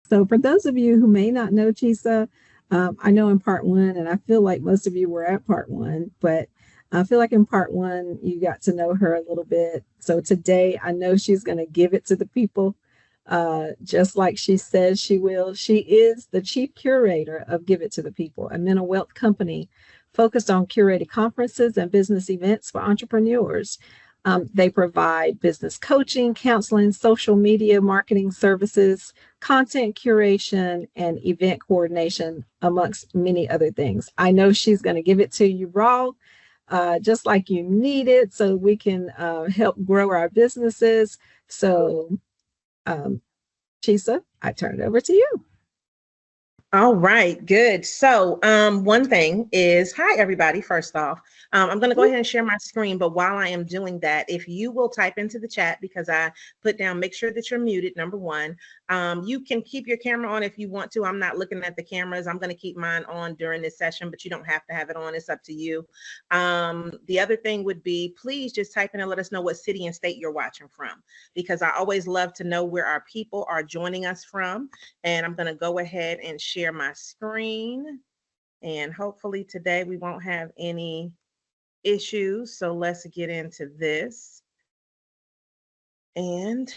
So for those of you who may not know Chisa, I know in part one, and I feel like most of you were at part one, but I feel like in part one, you got to know her a little bit. So today, I know she's going to give it to the people, just like she says she will. She is the chief curator of Give It to the People, a mental wealth company focused on curated conferences and business events for entrepreneurs. They provide business coaching, counseling, social media marketing services, content curation, and event coordination, amongst many other things. I know she's going to give it to you raw, just like you need it, so we can help grow our businesses. So, um, Chisa, I turn it over to you. All right, good. So, one thing is, hi everybody. First off, I'm going to go ahead and share my screen. But while I am doing that, if you will type into the chat, because I put down, make sure that you're muted. Number one, you can keep your camera on if you want to. I'm not looking at the cameras. I'm going to keep mine on during this session, but you don't have to have it on. It's up to you. The other thing would be, please just type in and let us know what city and state you're watching from, because I always love to know where our people are joining us from. And I'm going to go ahead and share my screen. And hopefully today we won't have any issues. So let's get into this and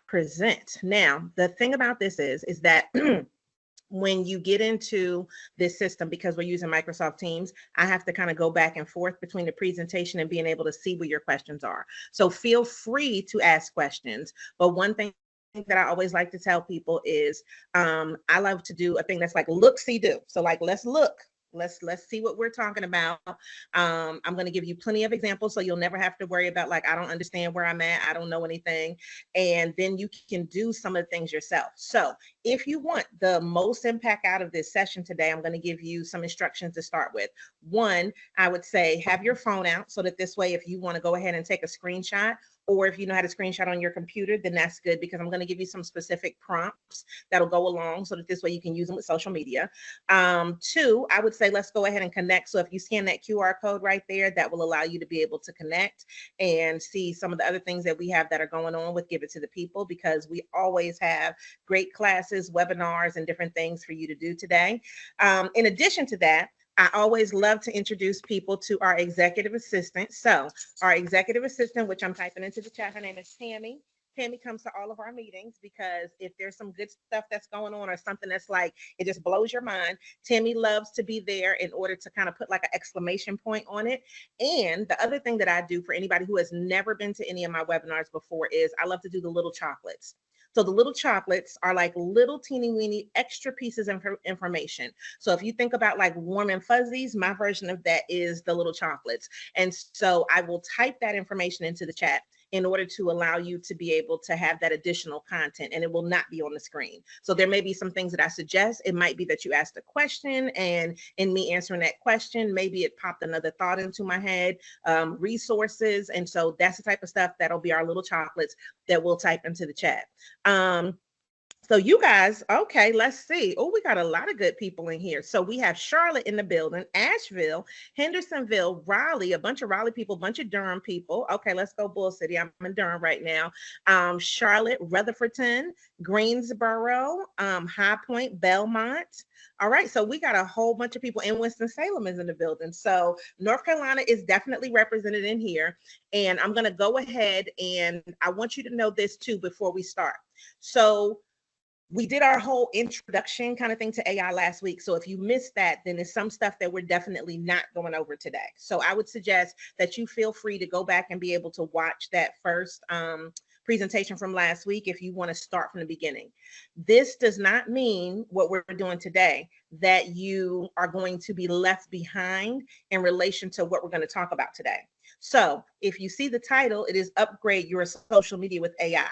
present. Now, the thing about this is that when you get into this system, because we're using Microsoft Teams, I have to kind of go back and forth between the presentation and being able to see where your questions are. So feel free to ask questions. But one thing that I always like to tell people is I love to do a thing that's like look, see, do. So like, let's look. Let's see what we're talking about. I'm going to give you plenty of examples, so you'll never have to worry about like, I don't understand where I'm at, I don't know anything, and then you can do some of the things yourself. So if you want the most impact out of this session today, I'm going to give you some instructions to start with. One, I would say have your phone out, so that this way, if you want to go ahead and take a screenshot, or if you know how to screenshot on your computer, then that's good, because I'm going to give you some specific prompts that'll go along, so that this way you can use them with social media. Two, I would say let's go ahead and connect. So if you scan that QR code right there, that will allow you to be able to connect and see some of the other things that we have that are going on with Give It to the People, because we always have great classes, webinars, and different things for you to do today. In addition to that, I always love to introduce people to our executive assistant. So our executive assistant, which I'm typing into the chat, her name is Tammy. Tammy comes to all of our meetings, because if there's some good stuff that's going on or something that's like, it just blows your mind, Tammy loves to be there in order to kind of put like an exclamation point on it. And the other thing that I do for anybody who has never been to any of my webinars before is I love to do the little chocolates. So the little chocolates are like little teeny weeny extra pieces of information. So if you think about like warm and fuzzies, my version of that is the little chocolates. And so I will type that information into the chat in order to allow you to be able to have that additional content, and it will not be on the screen. So there may be some things that I suggest. It might be that you asked a question, and in me answering that question, maybe it popped another thought into my head, resources. And so that's the type of stuff that'll be our little chocolates that we'll type into the chat. So you guys, okay, let's see. Oh, we got a lot of good people in here. So we have Charlotte in the building, Asheville, Hendersonville, Raleigh, a bunch of Raleigh people, a bunch of Durham people. Okay, let's go Bull City. I'm in Durham right now. Charlotte, Rutherfordton, Greensboro, High Point, Belmont. All right, so we got a whole bunch of people, and Winston-Salem is in the building. So North Carolina is definitely represented in here. And I'm going to go ahead, and I want you to know this too before we start. So we did our whole introduction kind of thing to AI last week. So if you missed that, then there's some stuff that we're definitely not going over today. So I would suggest that you feel free to go back and be able to watch that first presentation from last week if you want to start from the beginning. This does not mean what we're doing today that you are going to be left behind in relation to what we're going to talk about today. So if you see the title, it is Upgrade Your Social Media with AI.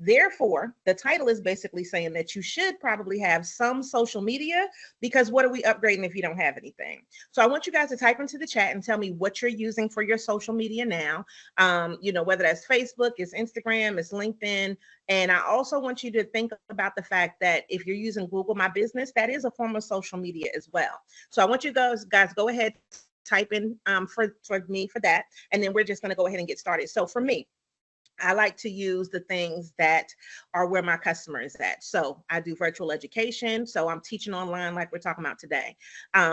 Therefore, the title is basically saying that you should probably have some social media, because what are we upgrading if you don't have anything? So I want you guys to type into the chat and tell me what you're using for your social media now. You know, whether that's Facebook, it's Instagram, it's LinkedIn. And I also want you to think about the fact that if you're using Google My Business, that is a form of social media as well. So I want you guys go ahead, type in for me for that. And then we're just going to go ahead and get started. So for me, I like to use the things that are where my customer is at. So I do virtual education. So I'm teaching online like we're talking about today.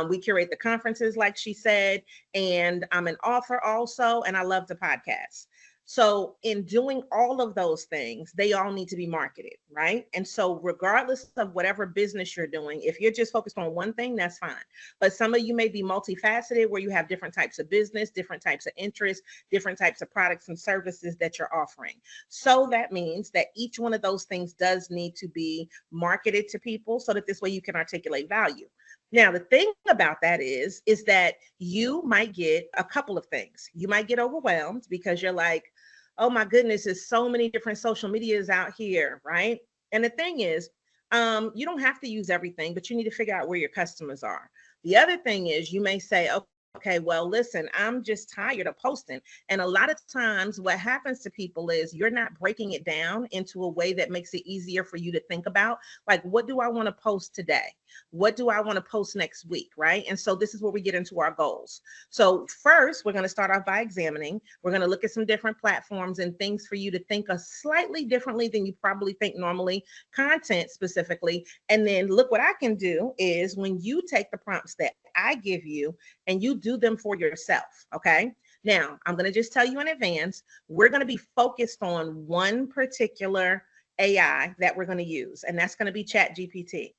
We curate the conferences, like she said, and I'm an author also, and I love to podcast. So in doing all of those things, they all need to be marketed, right? And so regardless of whatever business you're doing, if you're just focused on one thing, that's fine. But some of you may be multifaceted where you have different types of business, different types of interests, different types of products and services that you're offering. So that means that each one of those things does need to be marketed to people so that this way you can articulate value. Now, the thing about that is that you might get a couple of things. You might get overwhelmed because you're like, oh my goodness, there's so many different social medias out here, right? And the thing is, you don't have to use everything, but you need to figure out where your customers are. The other thing is you may say, okay, well, listen, I'm just tired of posting. And a lot of times what happens to people is you're not breaking it down into a way that makes it easier for you to think about, like, what do I want to post today? What do I want to post next week, right? And so this is where we get into our goals. So first, we're going to start off by examining. We're going to look at some different platforms and things for you to think of slightly differently than you probably think normally, content specifically. And then look, what I can do is when you take the prompts that I give you and you do them for yourself, okay? Now, I'm going to just tell you in advance, we're going to be focused on one particular AI that we're going to use, and that's going to be ChatGPT.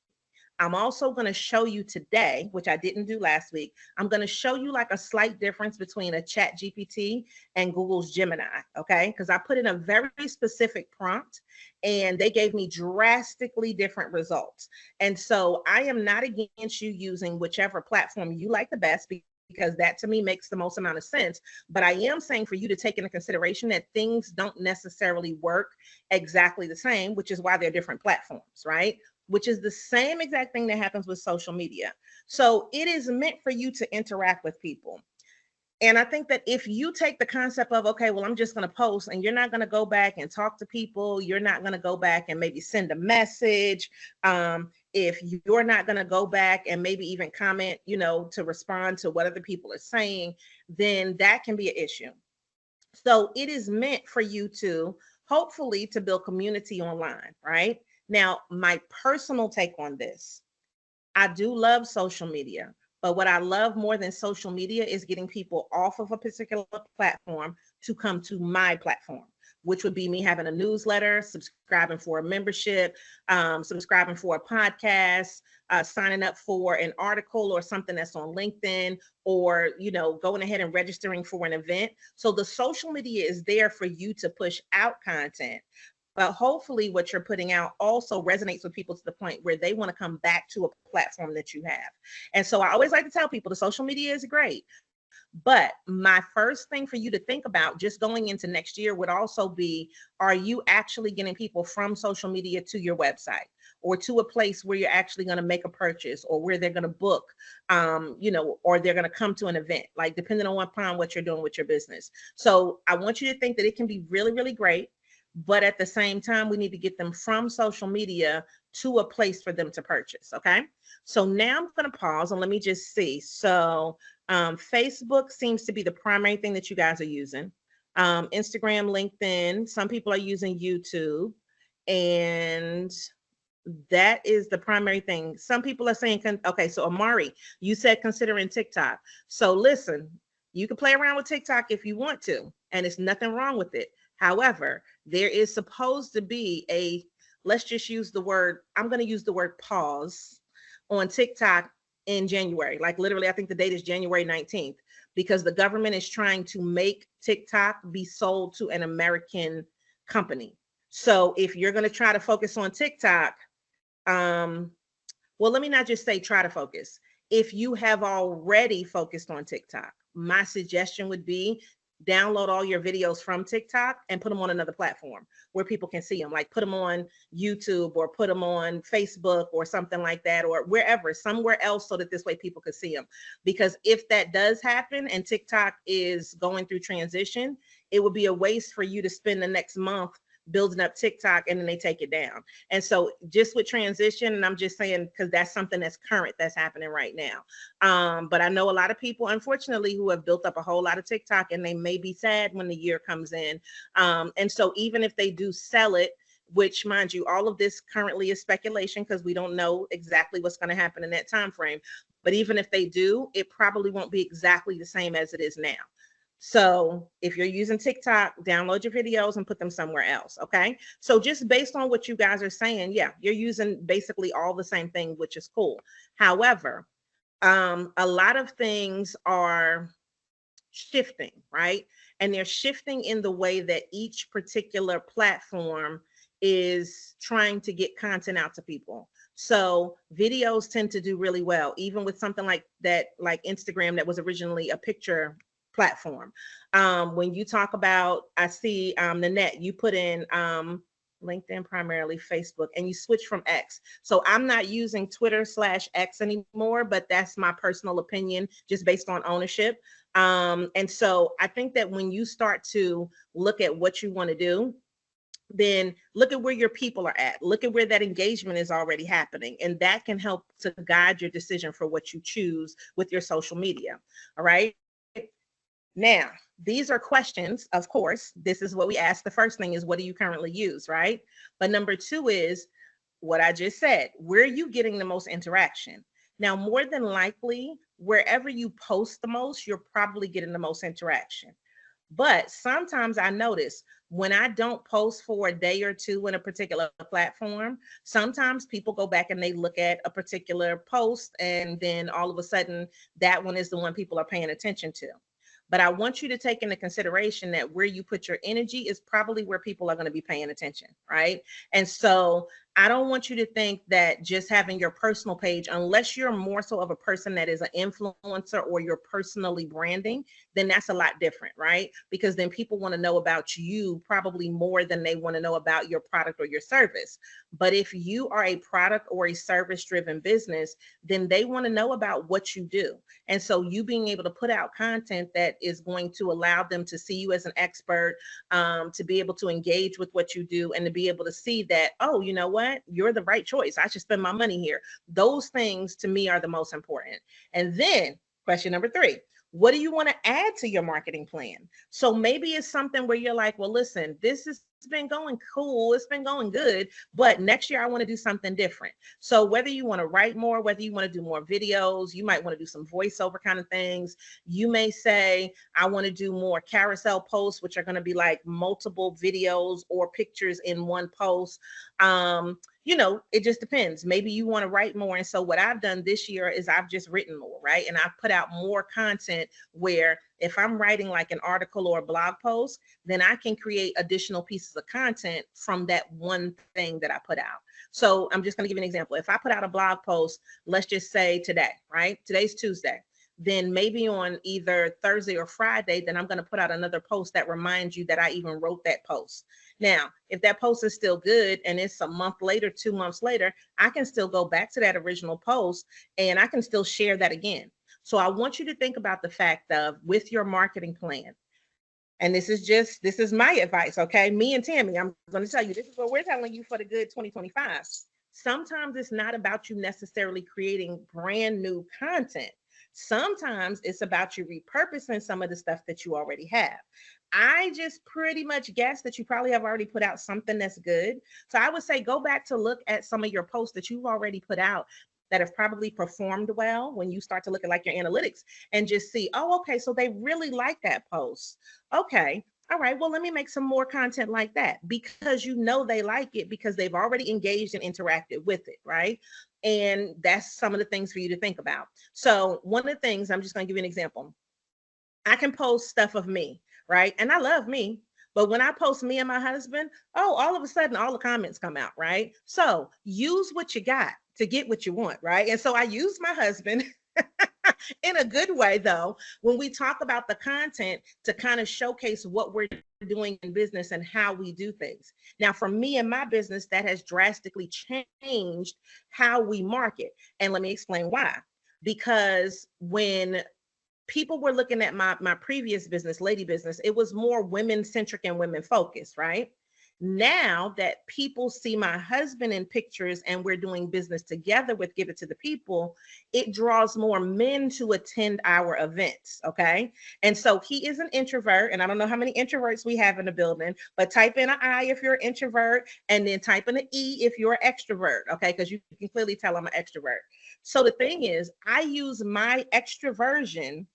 I'm also going to show you today, which I didn't do last week. I'm going to show you like a slight difference between a Chat GPT and Google's Gemini, okay? Because I put in a very specific prompt and they gave me drastically different results. And so I am not against you using whichever platform you like the best, because that to me makes the most amount of sense. But I am saying for you to take into consideration that things don't necessarily work exactly the same, which is why they're different platforms, right? Which is the same exact thing that happens with social media. So it is meant for you to interact with people. And I think that if you take the concept of, okay, well, I'm just going to post, and you're not going to go back and talk to people, you're not going to go back and maybe send a message. If you're not going to go back and maybe even comment, to respond to what other people are saying, then that can be an issue. So it is meant for you to hopefully to build community online, right? Now, my personal take on this, I do love social media, but what I love more than social media is getting people off of a particular platform to come to my platform, which would be me having a newsletter, subscribing for a membership, subscribing for a podcast, signing up for an article or something that's on LinkedIn, or, going ahead and registering for an event. So the social media is there for you to push out content. But hopefully what you're putting out also resonates with people to the point where they want to come back to a platform that you have. And so I always like to tell people the social media is great. But my first thing for you to think about just going into next year would also be, are you actually getting people from social media to your website or to a place where you're actually going to make a purchase, or where they're going to book, or they're going to come to an event, like depending upon what you're doing with your business. So I want you to think that it can be really, really great. But at the same time, we need to get them from social media to a place for them to purchase. Okay. So now I'm going to pause and let me just see. So Facebook seems to be the primary thing that you guys are using. Instagram, LinkedIn, some people are using YouTube, and that is the primary thing. Some people are saying, okay, so Amari, you said considering TikTok. So listen, you can play around with TikTok if you want to, and it's nothing wrong with it. However, there is supposed to be let's just use the word, I'm going to use the word pause on TikTok in January. Like literally, I think the date is January 19th, because the government is trying to make TikTok be sold to an American company. So if you're going to try to focus on TikTok, well, let me not just say try to focus. If you have already focused on TikTok, my suggestion would be download all your videos from TikTok and put them on another platform where people can see them, like put them on YouTube or put them on Facebook or something like that, or wherever, somewhere else, so that this way people could see them. Because if that does happen and TikTok is going through transition, it would be a waste for you to spend the next month building up TikTok, and then they take it down. And so just with transition, and I'm just saying because that's something that's current that's happening right now. But I know a lot of people, unfortunately, who have built up a whole lot of TikTok, and they may be sad when the year comes in. And so even if they do sell it, which mind you, all of this currently is speculation because we don't know exactly what's going to happen in that time frame. But even if they do, it probably won't be exactly the same as it is now. So if you're using TikTok, download your videos and put them somewhere else. Okay. So just based on what you guys are saying, yeah, you're using basically all the same thing, which is cool. However, a lot of things are shifting, right? And they're shifting in the way that each particular platform is trying to get content out to people. So videos tend to do really well, even with something like that, like Instagram, that was originally a picture platform. When you talk about, I see Nanette, you put in LinkedIn, primarily Facebook, and you switch from X. So I'm not using Twitter/X anymore, but that's my personal opinion, just based on ownership. And so I think that when you start to look at what you want to do, then look at where your people are at. Look at where that engagement is already happening. And that can help to guide your decision for what you choose with your social media. All right. Now, these are questions, of course. This is what we ask. The first thing is, what do you currently use, right? But number two is what I just said. Where are you getting the most interaction? Now, more than likely, wherever you post the most, you're probably getting the most interaction. But sometimes I notice when I don't post for a day or two in a particular platform, sometimes people go back and they look at a particular post, and then all of a sudden, that one is the one people are paying attention to. But I want you to take into consideration that where you put your energy is probably where people are going to be paying attention, right? And so I don't want you to think that just having your personal page, unless you're more so of a person that is an influencer or you're personally branding, then that's a lot different, right? Because then people want to know about you probably more than they want to know about your product or your service. But if you are a product or a service driven business, then they want to know about what you do. And so you being able to put out content that is going to allow them to see you as an expert, to be able to engage with what you do, and to be able to see that, oh, you know what? You're the right choice. I should spend my money here. Those things to me are the most important. And then question number three, what do you want to add to your marketing plan? So maybe it's something where you're like, well, listen, this has been going cool. It's been going good, but next year I want to do something different. So whether you want to write more, whether you want to do more videos, you might want to do some voiceover kind of things. You may say, I want to do more carousel posts, which are going to be like multiple videos or pictures in one post. You know, it just depends. Maybe you want to write more. And so what I've done this year is I've just written more, right? And I've put out more content where if I'm writing like an article or a blog post, then I can create additional pieces of content from that one thing that I put out. So I'm just going to give you an example. If I put out a blog post, let's just say today, right? Today's Tuesday. Then maybe on either Thursday or Friday, then I'm going to put out another post that reminds you that I even wrote that post. Now, if that post is still good and it's a month later, 2 months later, I can still go back to that original post and I can still share that again. So I want you to think about the fact of, with your marketing plan, and this is my advice, okay? Me and Tammy, I'm going to tell you, this is what we're telling you for the good 2025. Sometimes it's not about you necessarily creating brand new content. Sometimes it's about you repurposing some of the stuff that you already have. I just pretty much guess that you probably have already put out something that's good. So I would say go back to look at some of your posts that you've already put out that have probably performed well when you start to look at like your analytics, and just see, oh, okay, so they really like that post. Okay. All right, well, let me make some more content like that, because you know they like it because they've already engaged and interacted with it, right? And that's some of the things for you to think about. So one of the things, I'm just going to give you an example. I can post stuff of me, right? And I love me. But when I post me and my husband, oh, all of a sudden, all the comments come out, right? So use what you got to get what you want, right? And so I use my husband in a good way, though, when we talk about the content to kind of showcase what we're doing in business and how we do things. Now, for me and my business, that has drastically changed how we market. And let me explain why. Because when people were looking at my previous business, lady business, it was more women centric and women focused, right? Now that people see my husband in pictures and we're doing business together with Give It to the People, it draws more men to attend our events. Okay. And so he is an introvert, and I don't know how many introverts we have in the building, but type in an I if you're an introvert, and then type in an E if you're an extrovert. Okay. Because you can clearly tell I'm an extrovert. So the thing is, I use my extroversion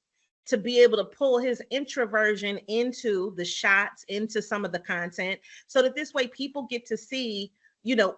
to be able to pull his introversion into the shots, into some of the content, so that this way people get to see,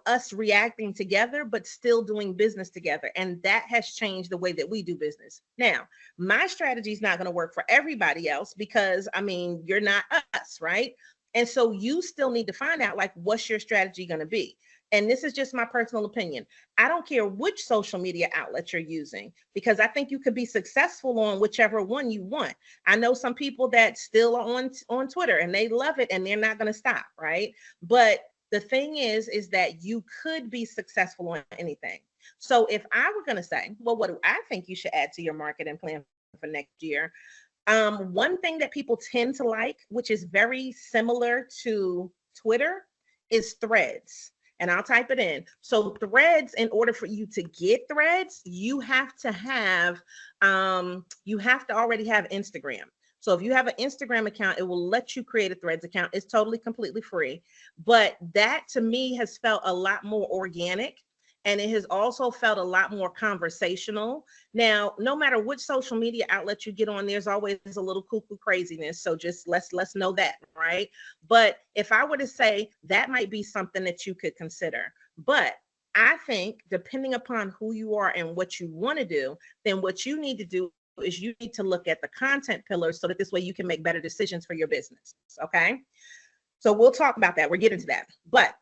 us reacting together, but still doing business together. And that has changed the way that we do business. Now, my strategy is not going to work for everybody else because, I mean, you're not us, right? And so you still need to find out, like, what's your strategy going to be? And this is just my personal opinion. I don't care which social media outlet you're using, because I think you could be successful on whichever one you want. I know some people that still are on Twitter and they love it and they're not going to stop, right? But the thing is that you could be successful on anything. So if I were going to say, well, what do I think you should add to your marketing plan for next year? One thing that people tend to like, which is very similar to Twitter, is threads. And I'll type it in. So threads, in order for you to get threads, you have to already have Instagram. So if you have an Instagram account, it will let you create a threads account. It's totally, completely free. But that to me has felt a lot more organic. And it has also felt a lot more conversational. Now, no matter which social media outlet you get on, there's always a little cuckoo craziness. So just let's know that, right? But if I were to say, that might be something that you could consider. But I think depending upon who you are and what you want to do, then what you need to do is you need to look at the content pillars so that this way you can make better decisions for your business. Okay. So we'll talk about that. We're getting to that. But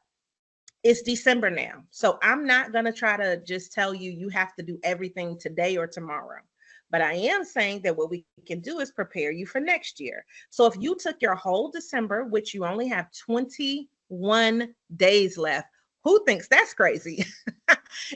it's December now. So I'm not going to try to just tell you, you have to do everything today or tomorrow. But I am saying that what we can do is prepare you for next year. So if you took your whole December, which you only have 21 days left, who thinks that's crazy?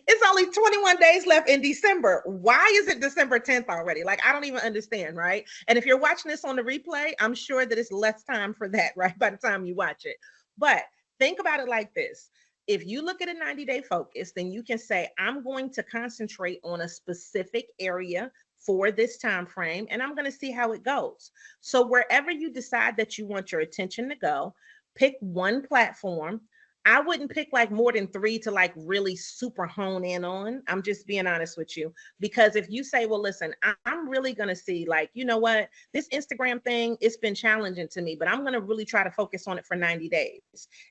It's only 21 days left in December. Why is it December 10th already? Like, I don't even understand, right? And if you're watching this on the replay, I'm sure that it's less time for that, right? By the time you watch it. But think about it like this. If you look at a 90-day focus, then you can say, I'm going to concentrate on a specific area for this time frame, and I'm going to see how it goes. So wherever you decide that you want your attention to go, pick one platform. I wouldn't pick like more than 3 to like really super hone in on. I'm just being honest with you, because if you say, well, listen, I'm really going to see, like, you know what, this Instagram thing, it's been challenging to me, but I'm going to really try to focus on it for 90 days.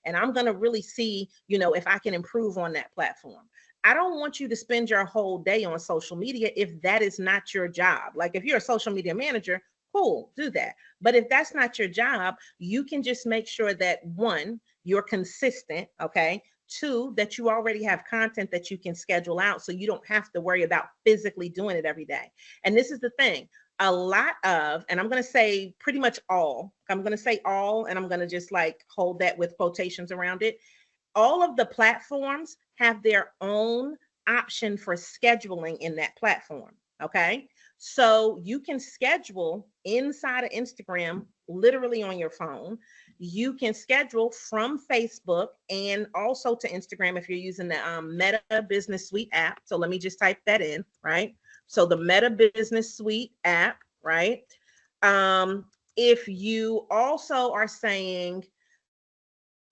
And I'm going to really see, if I can improve on that platform. I don't want you to spend your whole day on social media if that is not your job. Like, if you're a social media manager, cool, do that. But if that's not your job, you can just make sure that, one, you're consistent, okay? 2, that you already have content that you can schedule out so you don't have to worry about physically doing it every day. And this is the thing, a lot of, and I'm going to say pretty much all, I'm going to say all, and I'm going to just like hold that with quotations around it. All of the platforms have their own option for scheduling in that platform, okay? So you can schedule inside of Instagram, literally on your phone. You can schedule from Facebook and also to Instagram if you're using the Meta Business Suite app. So let me just type that in, right? So the Meta Business Suite app, right? If you also are saying,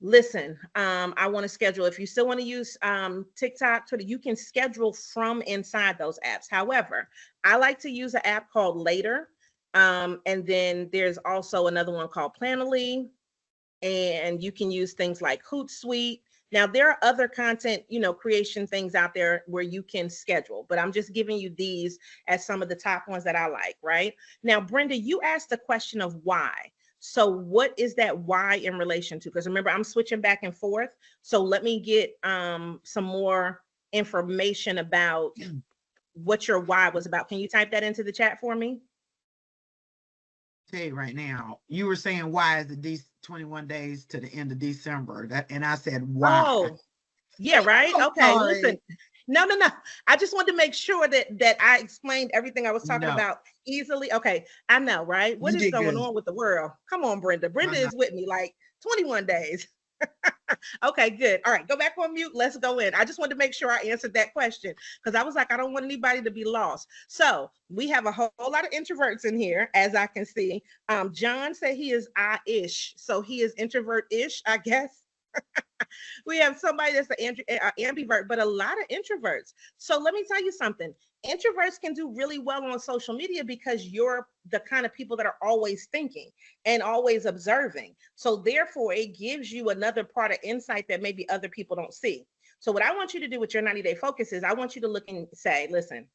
listen, I want to schedule, if you still want to use TikTok, Twitter, you can schedule from inside those apps. However, I like to use an app called Later. And then there's also another one called Planoly. And you can use things like Hootsuite. Now, there are other content, creation things out there where you can schedule, but I'm just giving you these as some of the top ones that I like, right? Now, Brenda, you asked the question of why. So what is that why in relation to? Because remember, I'm switching back and forth. So let me get some more information about what your why was about. Can you type that into the chat for me? Tell you right now, you were saying why is it 21 days to the end of December? And I said why. Oh, yeah, right. Okay, listen. No. I just wanted to make sure that I explained everything I was talking about easily. Okay, I know, right? What is going on with the world? Come on, Brenda. Brenda is with me, like 21 days. Okay, good. All right, go back on mute. Let's go in. I just wanted to make sure I answered that question because I was like, I don't want anybody to be lost. So we have a whole lot of introverts in here, as I can see. John said he is I-ish, so he is introvert-ish, I guess. We have somebody that's an ambivert, but a lot of introverts. So let me tell you something. Introverts can do really well on social media because you're the kind of people that are always thinking and always observing. So therefore, it gives you another part of insight that maybe other people don't see. So what I want you to do with your 90-day focus is I want you to look and say, listen,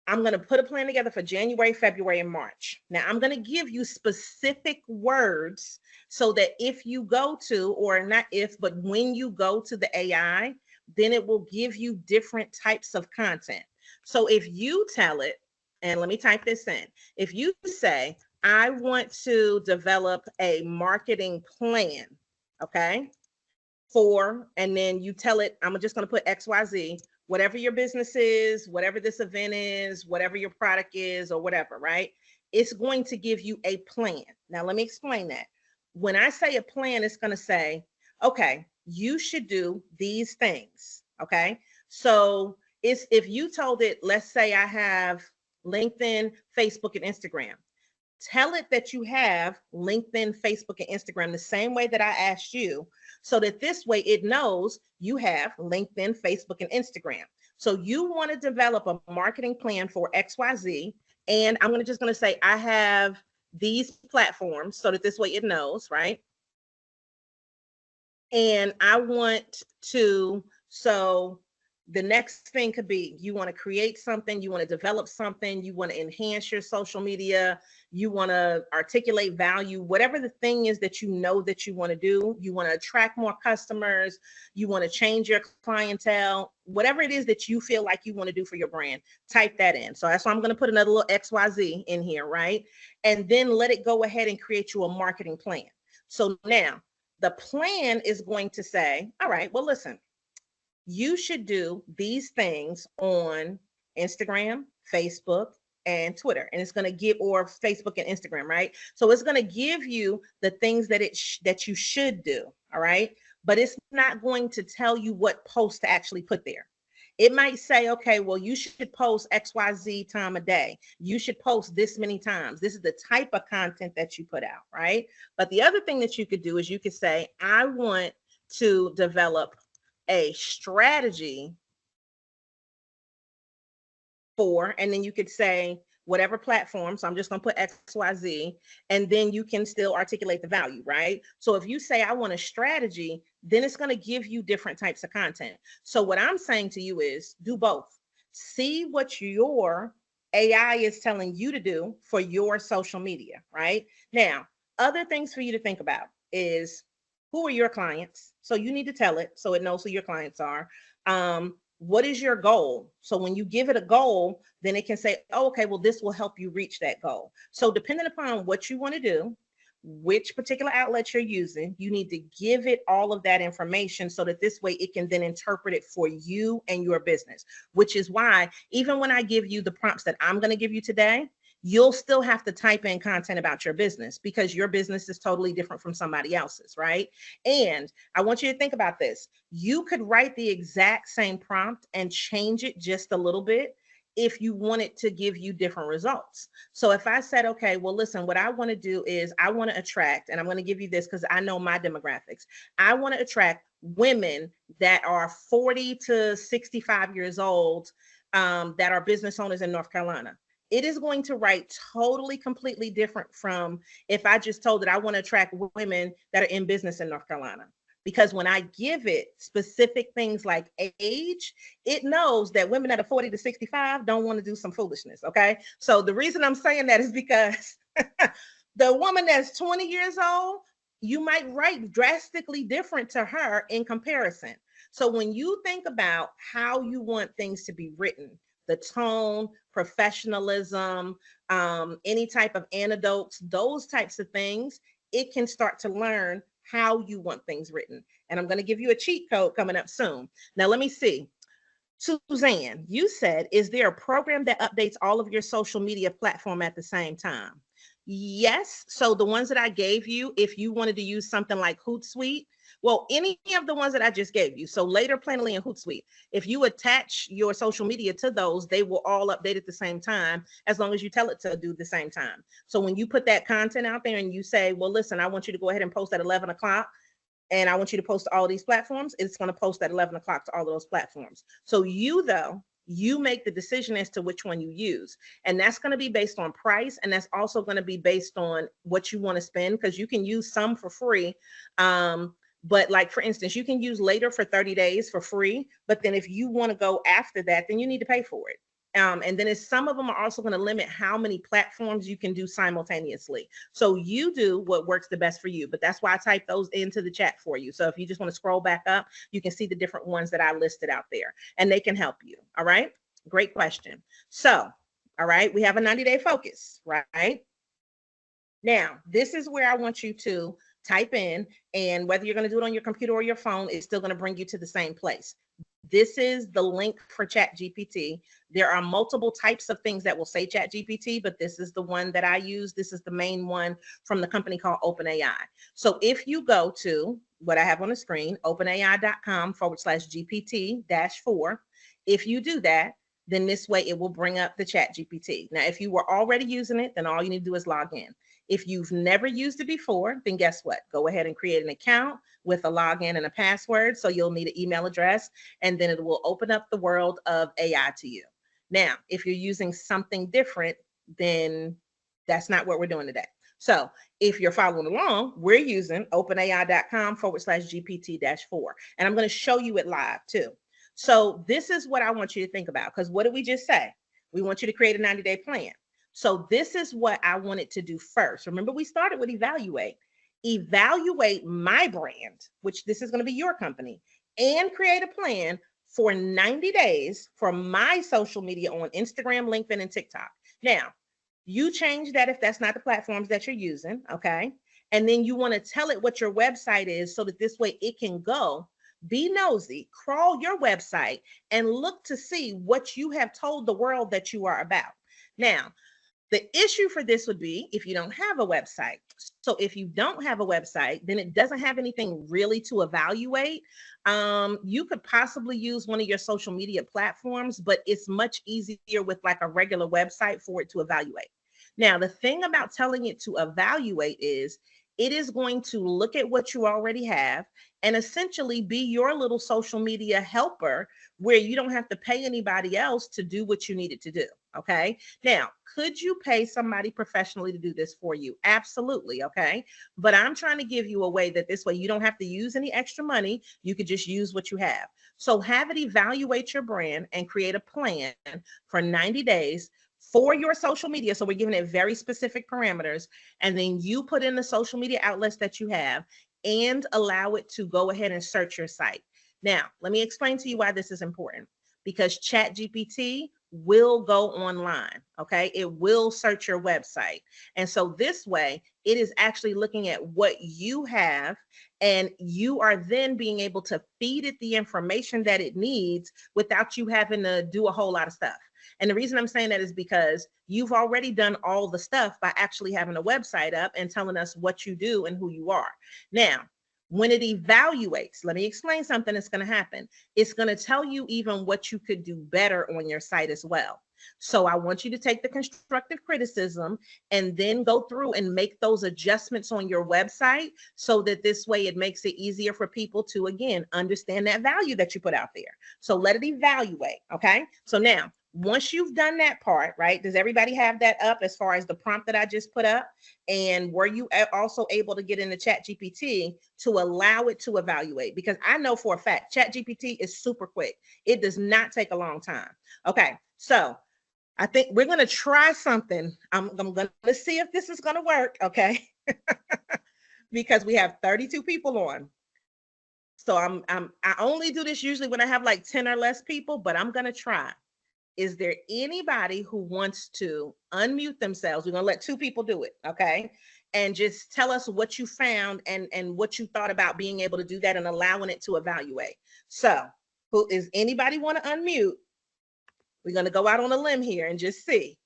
I'm going to put a plan together for January, February, and March. Now, I'm going to give you specific words so that if you go to, or not if, but when you go to the AI, then it will give you different types of content. So if you tell it, and let me type this in, if you say, I want to develop a marketing plan, okay, and then you tell it, I'm just going to put XYZ, whatever your business is, whatever this event is, whatever your product is, or whatever, right? It's going to give you a plan. Now, let me explain that. When I say a plan, it's going to say, okay, you should do these things. Okay. So it's, if you told it, let's say I have LinkedIn, Facebook, and Instagram. Tell it that you have LinkedIn, Facebook, and Instagram the same way that I asked you, so that this way it knows you have LinkedIn, Facebook, and Instagram. So you want to develop a marketing plan for XYZ. And I'm just going to say, I have these platforms, so that this way it knows, right? And I want to, so the next thing could be, you want to create something, you want to develop something, you want to enhance your social media, you want to articulate value, whatever the thing is that you know that you want to do, you want to attract more customers, you want to change your clientele, whatever it is that you feel like you want to do for your brand, type that in. So that's why I'm going to put another little XYZ in here, right? And then let it go ahead and create you a marketing plan. So now the plan is going to say, all right, well, listen, you should do these things on Instagram, Facebook, and Twitter. And it's going to give, or Facebook and Instagram, right? So it's going to give you the things that that you should do. All right. But it's not going to tell you what post to actually put there. It might say, okay, well, you should post XYZ time a day. You should post this many times. This is the type of content that you put out, right? But the other thing that you could do is you could say, I want to develop a strategy for, and then you could say whatever platform. So I'm just going to put XYZ, and then you can still articulate the value, right? So if you say, I want a strategy, then it's going to give you different types of content. So what I'm saying to you is do both. See what your AI is telling you to do for your social media, right? Now, other things for you to think about is, who are your clients? So you need to tell it so it knows who your clients are. What is your goal? So when you give it a goal, then it can say, oh, okay, well, this will help you reach that goal. So depending upon what you want to do, which particular outlet you're using, you need to give it all of that information so that this way it can then interpret it for you and your business, which is why even when I give you the prompts that I'm going to give you today, you'll still have to type in content about your business because your business is totally different from somebody else's, right? And I want you to think about this. You could write the exact same prompt and change it just a little bit if you want it to give you different results. So if I said, okay, well, listen, what I want to do is I want to attract, and I'm going to give you this because I know my demographics. I want to attract women that are 40 to 65 years old that are business owners in North Carolina. It is going to write totally, completely different from if I just told it I want to attract women that are in business in North Carolina. Because when I give it specific things like age, it knows that women that are 40 to 65 don't want to do some foolishness. Okay. So the reason I'm saying that is because the woman that's 20 years old, you might write drastically different to her in comparison. So when you think about how you want things to be written, the tone, professionalism, any type of anecdotes, those types of things, it can start to learn how you want things written. And I'm going to give you a cheat code coming up soon. Now, let me see. Suzanne, you said, is there a program that updates all of your social media platform at the same time? Yes. So the ones that I gave you, if you wanted to use something like Hootsuite, well, any of the ones that I just gave you, so Later, Planoly, and Hootsuite, if you attach your social media to those, they will all update at the same time as long as you tell it to do the same time. So when you put that content out there and you say, well, listen, I want you to go ahead and post at 11 o'clock, and I want you to post to all these platforms, it's going to post at 11 o'clock to all of those platforms. So you make the decision as to which one you use. And that's going to be based on price. And that's also going to be based on what you want to spend, because you can use some for free. But like, for instance, you can use Later for 30 days for free. But then if you want to go after that, then you need to pay for it. And then some of them are also going to limit how many platforms you can do simultaneously. So you do what works the best for you. But that's why I typed those into the chat for you. So if you just want to scroll back up, you can see the different ones that I listed out there, and they can help you. All right. Great question. So, all right, we have a 90-day focus, right? Now, this is where I want you to type in, and whether you're going to do it on your computer or your phone, it's still going to bring you to the same place. This is the link for ChatGPT. There are multiple types of things that will say ChatGPT, but this is the one that I use. This is the main one from the company called OpenAI. So if you go to what I have on the screen, openai.com/GPT-4, if you do that, then this way it will bring up the ChatGPT. Now, if you were already using it, then all you need to do is log in. If you've never used it before, then guess what? Go ahead and create an account with a login and a password. So you'll need an email address, and then it will open up the world of AI to you. Now, if you're using something different, then that's not what we're doing today. So if you're following along, we're using openai.com/GPT-4. And I'm going to show you it live too. So this is what I want you to think about, because what did we just say? We want you to create a 90-day plan. So this is what I wanted to do first. Remember, we started with evaluate. Evaluate my brand, which this is going to be your company, and create a plan for 90 days for my social media on Instagram, LinkedIn, and TikTok. Now, you change that if that's not the platforms that you're using, okay? And then you want to tell it what your website is so that this way it can go. Be nosy, crawl your website, and look to see what you have told the world that you are about. Now, the issue for this would be if you don't have a website. So if you don't have a website, then it doesn't have anything really to evaluate. You could possibly use one of your social media platforms, but it's much easier with like a regular website for it to evaluate. Now, the thing about telling it to evaluate is it is going to look at what you already have and essentially be your little social media helper, where you don't have to pay anybody else to do what you need it to do. Okay. Now, could you pay somebody professionally to do this for you? Absolutely. Okay. But I'm trying to give you a way that this way you don't have to use any extra money. You could just use what you have. So have it evaluate your brand and create a plan for 90 days for your social media. So we're giving it very specific parameters. And then you put in the social media outlets that you have and allow it to go ahead and search your site. Now, let me explain to you why this is important. Because ChatGPT will go online, okay? It will search your website. And so this way, it is actually looking at what you have, and you are then being able to feed it the information that it needs without you having to do a whole lot of stuff. And the reason I'm saying that is because you've already done all the stuff by actually having a website up and telling us what you do and who you are. Now, when it evaluates, let me explain something that's going to happen. It's going to tell you even what you could do better on your site as well. So I want you to take the constructive criticism and then go through and make those adjustments on your website so that this way it makes it easier for people to, again, understand that value that you put out there. So let it evaluate. Okay. So now, once you've done that part, right? Does everybody have that up as far as the prompt that I just put up? And were you also able to get into ChatGPT to allow it to evaluate? Because I know for a fact, ChatGPT is super quick. It does not take a long time. Okay, so I think we're going to try something. I'm going to see if this is going to work, okay? Because we have 32 people on. So I only do this usually when I have like 10 or less people, but I'm going to try. Is there anybody who wants to unmute themselves? We're going to let 2 people do it, okay? And just tell us what you found and what you thought about being able to do that and allowing it to evaluate. So, who is anybody want to unmute? We're going to go out on a limb here and just see.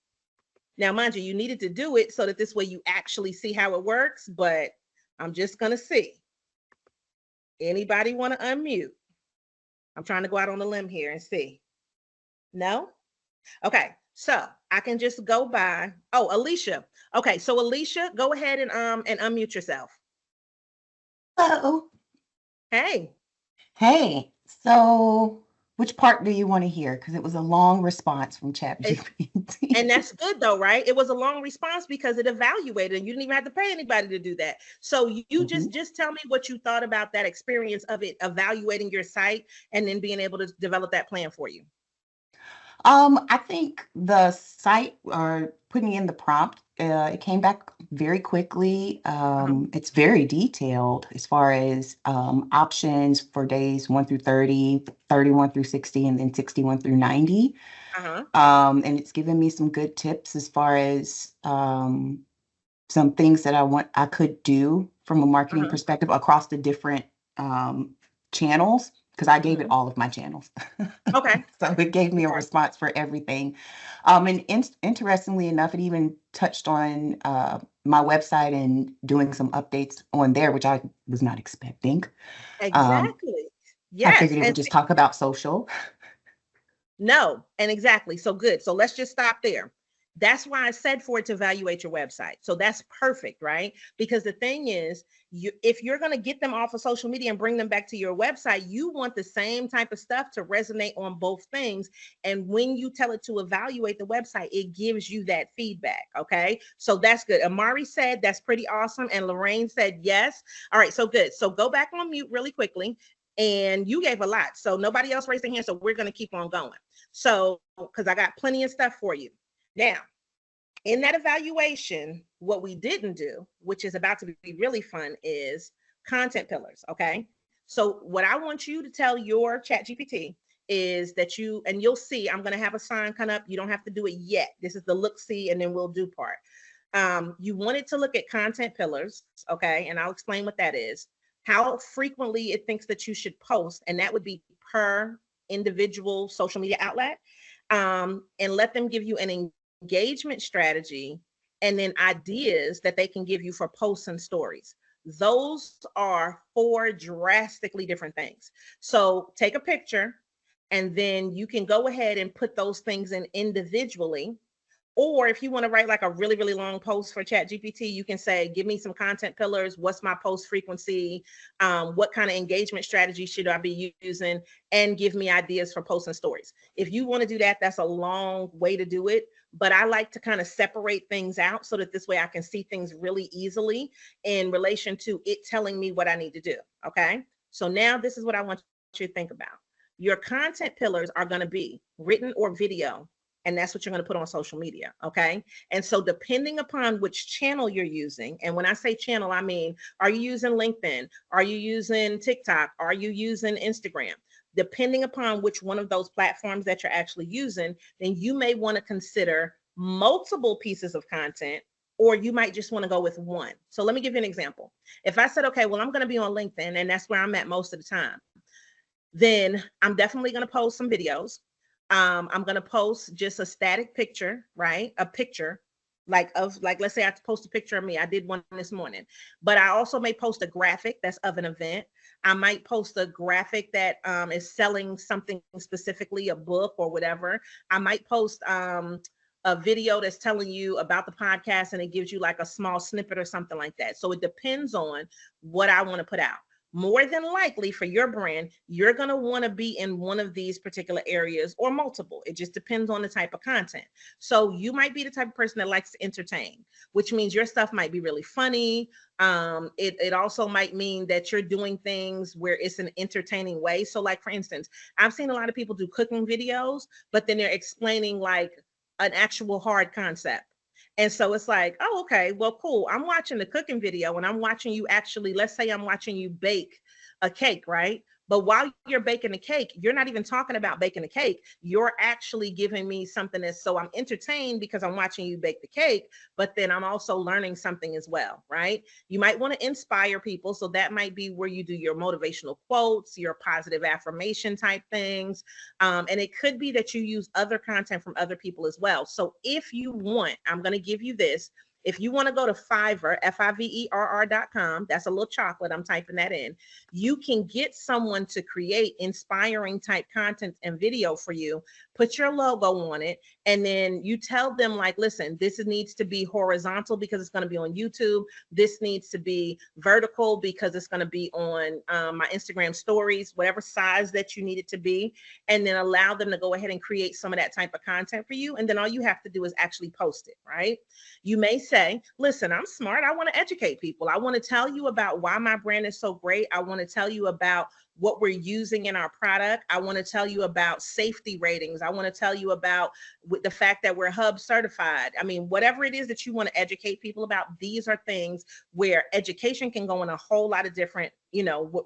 Now, mind you, you needed to do it so that this way you actually see how it works, but I'm just going to see. Anybody want to unmute? I'm trying to go out on a limb here and see. No? Okay, so I can just go by. Oh, Alicia. Okay, so Alicia, go ahead and unmute yourself. Hello. Hey. Hey, so which part do you want to hear? Because it was a long response from ChatGPT. And that's good though, right? It was a long response because it evaluated and you didn't even have to pay anybody to do that. So you just tell me what you thought about that experience of it evaluating your site and then being able to develop that plan for you. I think the site or putting in the prompt, it came back very quickly. It's very detailed as far as options for days 1 through 30, 31 through 60, and then 61 through 90. And it's given me some good tips as far as some things that I could do from a marketing perspective across the different channels, because I gave it all of my channels. Okay. So it gave me a response for everything. And interestingly enough, it even touched on my website and doing some updates on there, which I was not expecting. Exactly. I Yes. figured it would just talk about social. No, and exactly. So good. So let's just stop there. That's why I said for it to evaluate your website. So that's perfect, right? Because the thing is, if you're going to get them off of social media and bring them back to your website, you want the same type of stuff to resonate on both things. And when you tell it to evaluate the website, it gives you that feedback. Okay. So that's good. Amari said that's pretty awesome. And Lorraine said yes. All right. So good. So go back on mute really quickly. And you gave a lot. So nobody else raised their hand. So we're going to keep on going. So, because I got plenty of stuff for you. Now, in that evaluation, what we didn't do, which is about to be really fun, is content pillars. Okay. So what I want you to tell your ChatGPT is that and you'll see, I'm going to have a sign come up. You don't have to do it yet. This is the look, see, and then we'll do part. You want it to look at content pillars. Okay. And I'll explain what that is. How frequently it thinks that you should post, and that would be per individual social media outlet, and let them give you an engagement strategy and then ideas that they can give you for posts and stories. Those are 4 drastically different things. So take a picture and then you can go ahead and put those things in individually. Or if you want to write like a really, really long post for ChatGPT, you can say, give me some content pillars. What's my post frequency? What kind of engagement strategy should I be using? And give me ideas for posts and stories. If you want to do that, that's a long way to do it. But I like to kind of separate things out so that this way I can see things really easily in relation to it telling me what I need to do. Okay. So now this is what I want you to think about. Your content pillars are going to be written or video. And that's what you're going to put on social media. Okay. And so depending upon which channel you're using, and when I say channel, I mean, are you using LinkedIn? Are you using TikTok? Are you using Instagram? Depending upon which one of those platforms that you're actually using, then you may want to consider multiple pieces of content, or you might just want to go with one. So let me give you an example. If I said, okay, well, I'm going to be on LinkedIn and that's where I'm at most of the time, then I'm definitely going to post some videos. I'm going to post just a static picture, right? A picture let's say I post a picture of me. I did one this morning, but I also may post a graphic that's of an event. I might post a graphic that is selling something specifically, a book or whatever. I might post a video that's telling you about the podcast and it gives you like a small snippet or something like that. So it depends on what I want to put out. More than likely for your brand, you're going to want to be in one of these particular areas or multiple. It just depends on the type of content. So you might be the type of person that likes to entertain, which means your stuff might be really funny. It also might mean that you're doing things where it's an entertaining way. So like, for instance, I've seen a lot of people do cooking videos, but then they're explaining like an actual hard concept. And so it's like, oh, okay, well, cool. I'm watching the cooking video and I'm watching you actually, let's say I'm watching you bake a cake, right? But while you're baking the cake, you're not even talking about baking the cake. You're actually giving me something that's, so I'm entertained because I'm watching you bake the cake, but then I'm also learning something as well, right? You might want to inspire people. So that might be where you do your motivational quotes, your positive affirmation type things. And it could be that you use other content from other people as well. So if you want, I'm going to give you this. If you want to go to Fiverr, Fiverr.com, that's a little chocolate, I'm typing that in. You can get someone to create inspiring type content and video for you, put your logo on it, and then you tell them like, listen, this needs to be horizontal because it's going to be on YouTube. This needs to be vertical because it's going to be on my Instagram stories, whatever size that you need it to be, and then allow them to go ahead and create some of that type of content for you. And then all you have to do is actually post it, right? You may say, listen, I'm smart. I want to educate people. I want to tell you about why my brand is so great. I want to tell you about what we're using in our product. I want to tell you about safety ratings. I want to tell you about the fact that we're Hub certified. I mean, whatever it is that you want to educate people about, these are things where education can go in a whole lot of different,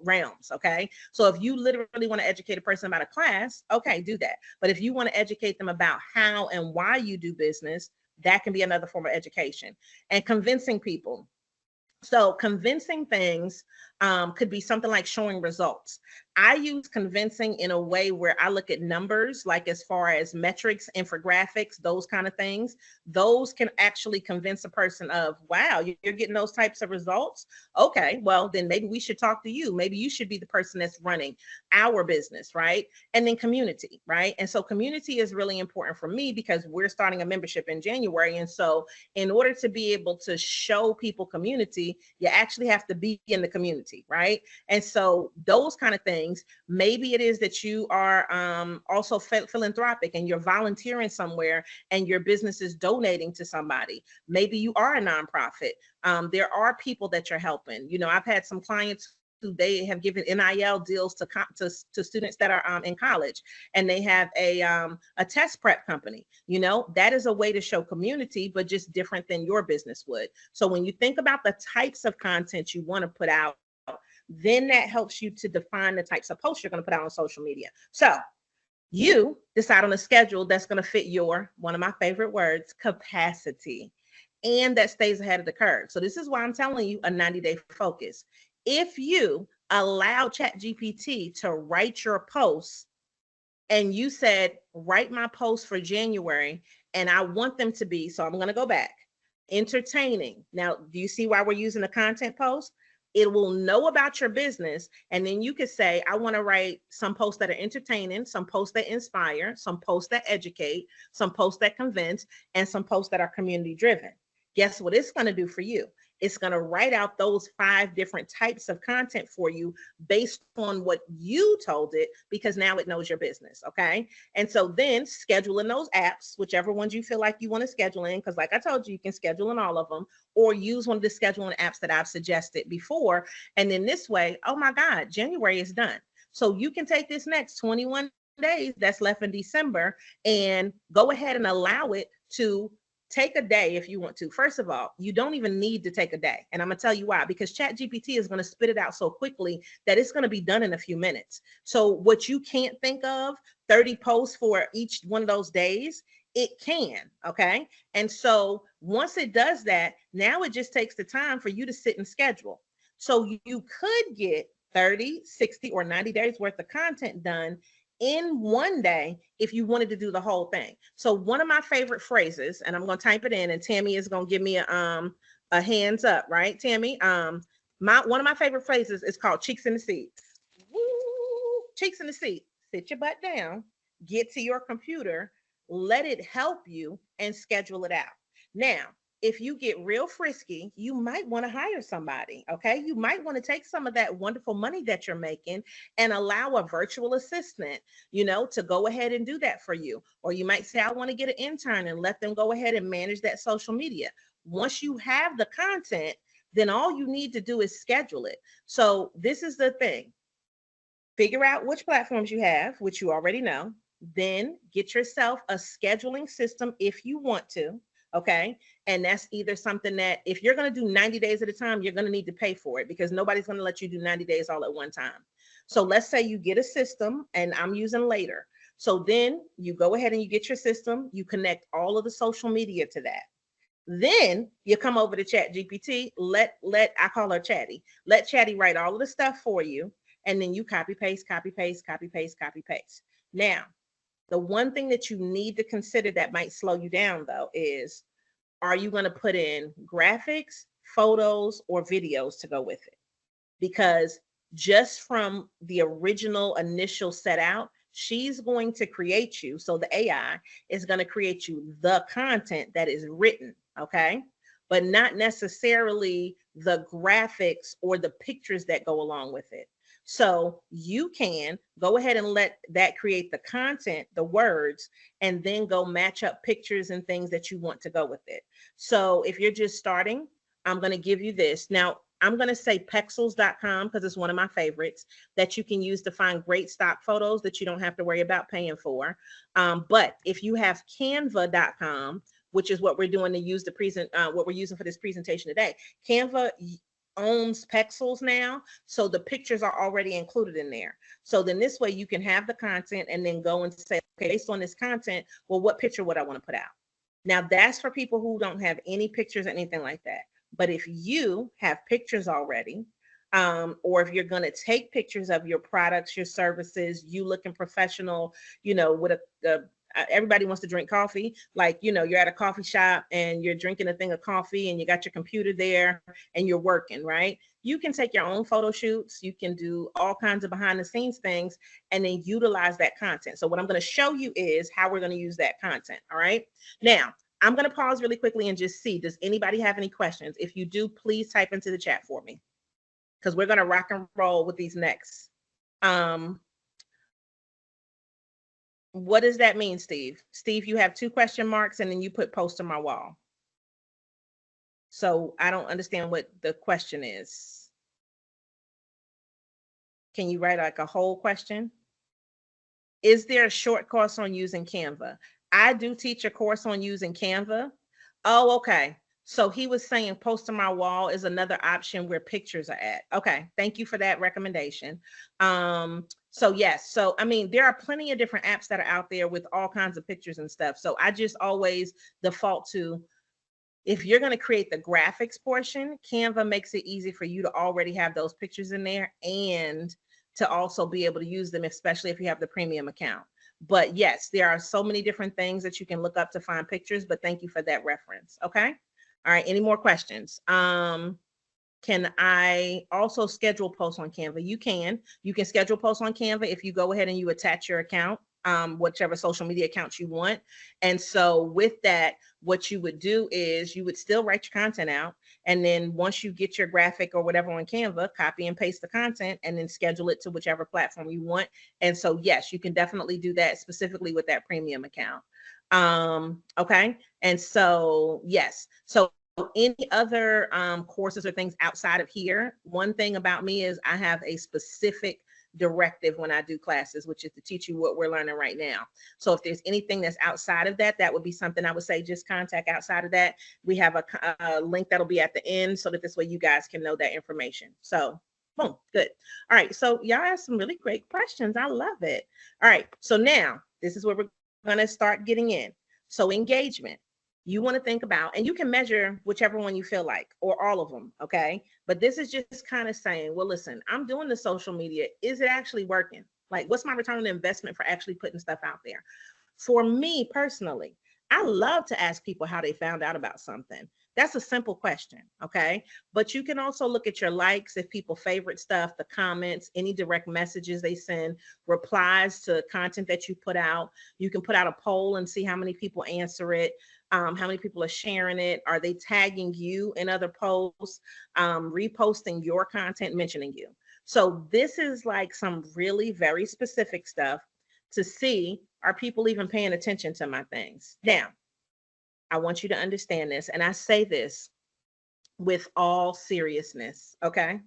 realms. Okay. So if you literally want to educate a person about a class, okay, do that. But if you want to educate them about how and why you do business, that can be another form of education. And convincing people. So convincing things could be something like showing results. I use convincing in a way where I look at numbers, like as far as metrics, infographics, those kind of things. Those can actually convince a person of, wow, you're getting those types of results. Okay, well, then maybe we should talk to you. Maybe you should be the person that's running our business, right? And then community, right? And so community is really important for me because we're starting a membership in January. And so in order to be able to show people community, you actually have to be in the community, right? And so those kind of things, maybe it is that you are also philanthropic and you're volunteering somewhere and your business is donating to somebody. Maybe you are a nonprofit. There are people that you're helping. I've had some clients who they have given NIL deals to students that are in college, and they have a test prep company. That is a way to show community, but just different than your business would. So when you think about the types of content you want to put out, then that helps you to define the types of posts you're going to put out on social media. So you decide on a schedule that's going to fit your, one of my favorite words, capacity, and that stays ahead of the curve. So this is why I'm telling you a 90-day focus. If you allow ChatGPT to write your posts and you said, write my posts for January, and I want them to be, so I'm going to go back, entertaining. Now, do you see why we're using a content post? It will know about your business. And then you could say, I want to write some posts that are entertaining, some posts that inspire, some posts that educate, some posts that convince, and some posts that are community driven. Guess what it's going to do for you? It's going to write out those 5 different types of content for you based on what you told it, because now it knows your business. Okay. And so then schedule in those apps, whichever ones you feel like you want to schedule in, because like I told you, you can schedule in all of them, or use one of the scheduling apps that I've suggested before. And then this way, oh my God, January is done. So you can take this next 21 days that's left in December and go ahead and allow it to take a day if you want to. First of all, you don't even need to take a day. And I'm going to tell you why, because ChatGPT is going to spit it out so quickly that it's going to be done in a few minutes. So what you can't think of, 30 posts for each one of those days, it can. Okay. And so once it does that, now it just takes the time for you to sit and schedule. So you could get 30, 60, or 90 days worth of content done in one day if you wanted to do the whole thing. So one of my favorite phrases, and I'm going to type it in, and Tammy is going to give me a hands up, right, Tammy? One of my favorite phrases is called cheeks in the seat. Woo! Cheeks in the seat. Sit your butt down, get to your computer, let it help you, and schedule it out. Now, if you get real frisky, you might want to hire somebody, okay? You might want to take some of that wonderful money that you're making and allow a virtual assistant, to go ahead and do that for you. Or you might say, I want to get an intern and let them go ahead and manage that social media. Once you have the content, then all you need to do is schedule it. So this is the thing. Figure out which platforms you have, which you already know. Then get yourself a scheduling system if you want to. Okay. And that's either something that if you're going to do 90 days at a time, you're going to need to pay for it, because nobody's going to let you do 90 days all at one time. So let's say you get a system, and I'm using Later. So then you go ahead and you get your system, you connect all of the social media to that. Then you come over to Chat GPT, let I call her Chatty. Let Chatty write all of the stuff for you, and then you copy paste, copy paste, copy paste, copy paste. Now, the one thing that you need to consider that might slow you down though is, are you going to put in graphics, photos, or videos to go with it? Because just from the original initial set out, she's going to create you. So the AI is going to create you the content that is written, okay? But not necessarily the graphics or the pictures that go along with it. So you can go ahead and let that create the content, the words, and then go match up pictures and things that you want to go with it. So if you're just starting, I'm going to give you this. Now, I'm going to say pexels.com because it's one of my favorites that you can use to find great stock photos that you don't have to worry about paying for. But if you have canva.com, which is what we're doing to use what we're using for this presentation today, Canva owns Pexels now. So the pictures are already included in there. So then this way you can have the content and then go and say, okay, based on this content, well, what picture would I want to put out? Now that's for people who don't have any pictures or anything like that. But if you have pictures already, or if you're going to take pictures of your products, your services, you looking professional, with everybody wants to drink coffee. Like, you're at a coffee shop and you're drinking a thing of coffee and you got your computer there and you're working, right? You can take your own photo shoots. You can do all kinds of behind the scenes things and then utilize that content. So what I'm going to show you is how we're going to use that content. All right. Now, I'm going to pause really quickly and just see, does anybody have any questions? If you do, please type into the chat for me because we're going to rock and roll with these next. What does that mean, Steve? Steve, you have 2 question marks and then you put post on my wall. So I don't understand what the question is. Can you write like a whole question? Is there a short course on using Canva? I do teach a course on using Canva. Oh, okay. So he was saying post on my wall is another option where pictures are at. Okay. Thank you for that recommendation. So yes. So, I mean, there are plenty of different apps that are out there with all kinds of pictures and stuff. So I just always default to, if you're going to create the graphics portion, Canva makes it easy for you to already have those pictures in there and to also be able to use them, especially if you have the premium account. But yes, there are so many different things that you can look up to find pictures, but thank you for that reference. Okay. All right. Any more questions? Can I also schedule posts on Canva? You can schedule posts on Canva if you go ahead and you attach your account, whichever social media accounts you want. And so with that, what you would do is you would still write your content out. And then once you get your graphic or whatever on Canva, copy and paste the content and then schedule it to whichever platform you want. And so, yes, you can definitely do that specifically with that premium account. Okay. And so, yes. So any other courses or things outside of here, one thing about me is I have a specific directive when I do classes, which is to teach you what we're learning right now. So if there's anything that's outside of that, that would be something I would say just contact outside of that. We have a link that'll be at the end so that this way you guys can know that information. So boom, good. All right, so y'all asked some really great questions. I love it. All right, so now this is where we're gonna start getting in. So engagement. You want to think about, and you can measure whichever one you feel like, or all of them, okay? But this is just kind of saying, well, listen, I'm doing the social media. Is it actually working? Like, what's my return on investment for actually putting stuff out there? For me personally, I love to ask people how they found out about something. That's a simple question, okay? But you can also look at your likes, if people favorite stuff, the comments, any direct messages they send, replies to content that you put out. You can put out a poll and see how many people answer it. How many people are sharing it? Are they tagging you in other posts, reposting your content, mentioning you? So this is like some really very specific stuff to see, are people even paying attention to my things? Now, I want you to understand this, and I say this with all seriousness, okay?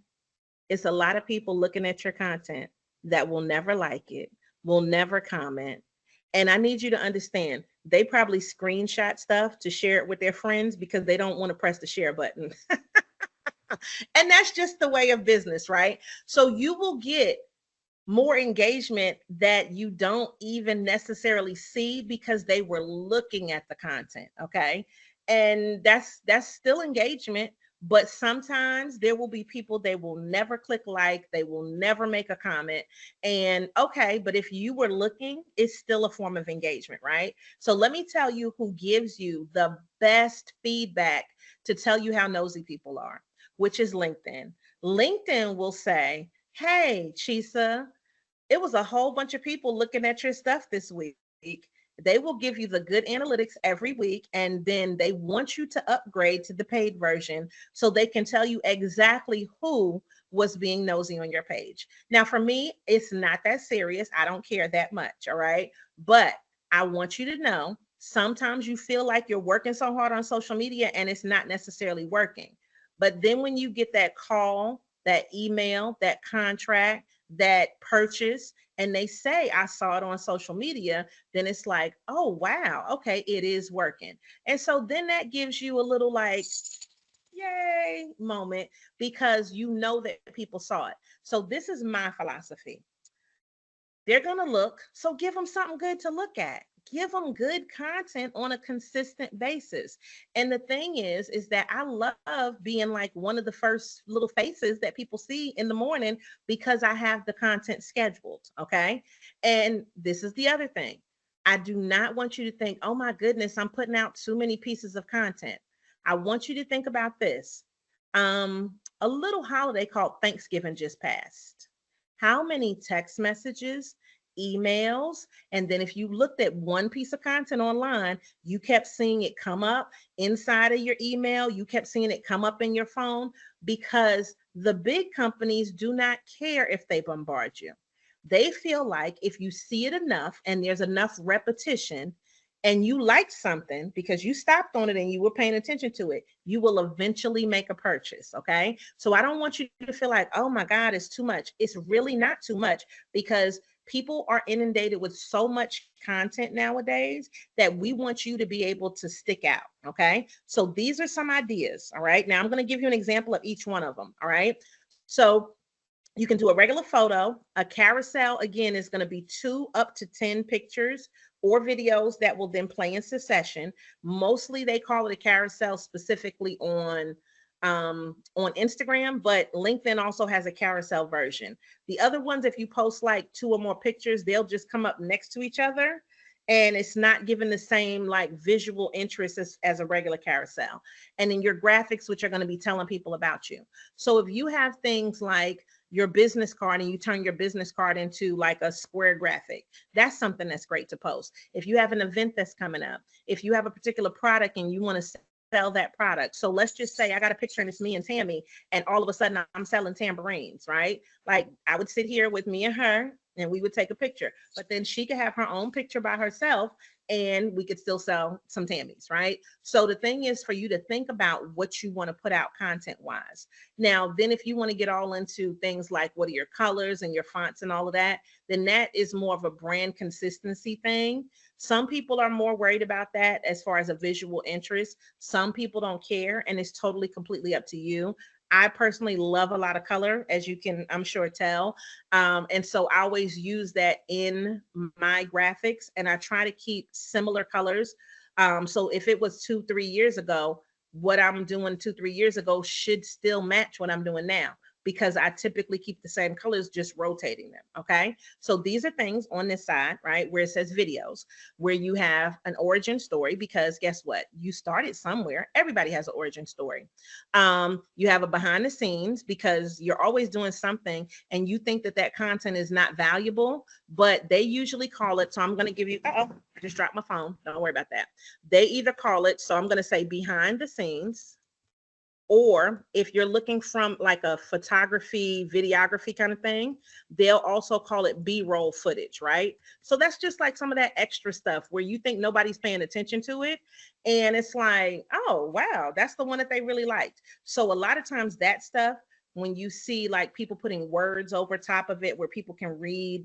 It's a lot of people looking at your content that will never like it, will never comment. And I need you to understand, they probably screenshot stuff to share it with their friends because they don't want to press the share button. And that's just the way of business, right? So you will get more engagement that you don't even necessarily see because they were looking at the content. Okay. And that's still engagement, but sometimes there will be people, they will never click like, they will never make a comment. And okay, but if you were looking, it's still a form of engagement, right? So let me tell you who gives you the best feedback to tell you how nosy people are, which is LinkedIn. LinkedIn will say, hey, Chisa, it was a whole bunch of people looking at your stuff this week. They will give you the good analytics every week, and then they want you to upgrade to the paid version so they can tell you exactly who was being nosy on your page. Now, for me, it's not that serious. I don't care that much. All right. But I want you to know sometimes you feel like you're working so hard on social media and it's not necessarily working. But then when you get that call, that email, that contract, that purchase, and they say, I saw it on social media, then it's like, oh, wow, okay, it is working. And so then that gives you a little like, yay moment because you know that people saw it. So this is my philosophy. They're going to look, so give them something good to look at. Give them good content on a consistent basis. And the thing is that I love being like one of the first little faces that people see in the morning because I have the content scheduled. Okay. And this is the other thing. I do not want you to think, oh my goodness, I'm putting out too many pieces of content. I want you to think about this. A little holiday called Thanksgiving just passed. How many text messages, emails, and then if you looked at one piece of content online, you kept seeing it come up inside of your email, you kept seeing it come up in your phone because the big companies do not care if they bombard you. They feel like if you see it enough and there's enough repetition and you like something because you stopped on it and you were paying attention to it, you will eventually make a purchase. Okay. So I don't want you to feel like, oh my God, it's too much. It's really not too much because people are inundated with so much content nowadays that we want you to be able to stick out. Okay. So these are some ideas. All right. Now I'm going to give you an example of each one of them. All right. So you can do a regular photo. A carousel, again, is going to be 2 up to 10 pictures or videos that will then play in succession. Mostly they call it a carousel specifically on Instagram, but LinkedIn also has a carousel version. The other ones, if you post like 2 or more pictures, they'll just come up next to each other and it's not given the same like visual interest as a regular carousel. And then your graphics, which are going to be telling people about you. So if you have things like your business card and you turn your business card into like a square graphic, that's something that's great to post. If you have an event that's coming up, if you have a particular product and you want to sell that product. So let's just say I got a picture and it's me and Tammy, and all of a sudden I'm selling tambourines, right? Like I would sit here with me and her and we would take a picture, but then she could have her own picture by herself and we could still sell some tammies, right? So the thing is for you to think about what you want to put out content wise. Now, then if you want to get all into things like what are your colors and your fonts and all of that, then that is more of a brand consistency thing. Some people are more worried about that as far as a visual interest. Some people don't care, and it's totally completely up to you. I personally love a lot of color, as you can, I'm sure, tell. And so I always use that in my graphics, and I try to keep similar colors. So if it was 2, 3 years ago, what I'm doing 2, 3 years ago should still match what I'm doing now because I typically keep the same colors, just rotating them. Okay. So these are things on this side, right, where it says videos, where you have an origin story, because guess what? You started somewhere. Everybody has an origin story. You have a behind the scenes because you're always doing something and you think that that content is not valuable, but they usually call it. So I'm going to give you, I just dropped my phone. Don't worry about that. They either call it, so I'm going to say behind the scenes, or if you're looking from like a photography, videography kind of thing, they'll also call it B-roll footage, right? So that's just like some of that extra stuff where you think nobody's paying attention to it. And it's like, oh, wow, that's the one that they really liked. So a lot of times that stuff, when you see like people putting words over top of it where people can read,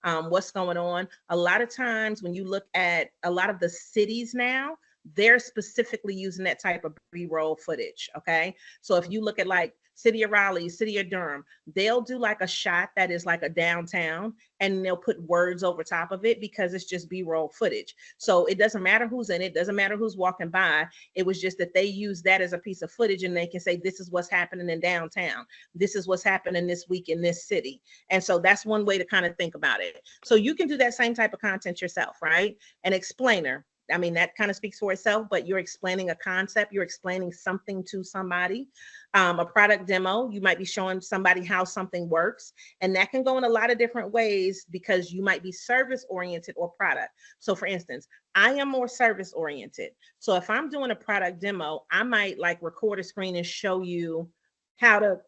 what's going on. A lot of times when you look at a lot of the cities now, they're specifically using that type of B-roll footage. Okay. So if you look at like City of Raleigh, City of Durham, they'll do like a shot that is like a downtown and they'll put words over top of it because it's just B-roll footage. So it doesn't matter who's in it, doesn't matter who's walking by. It was just that they use that as a piece of footage and they can say, this is what's happening in downtown. This is what's happening this week in this city. And so that's one way to kind of think about it. So you can do that same type of content yourself, right? An explainer. I mean, that kind of speaks for itself, but you're explaining a concept, you're explaining something to somebody. A product demo, you might be showing somebody how something works, and that can go in a lot of different ways because you might be service oriented or product. So for instance, I am more service oriented. So if I'm doing a product demo, I might like record a screen and show you how to,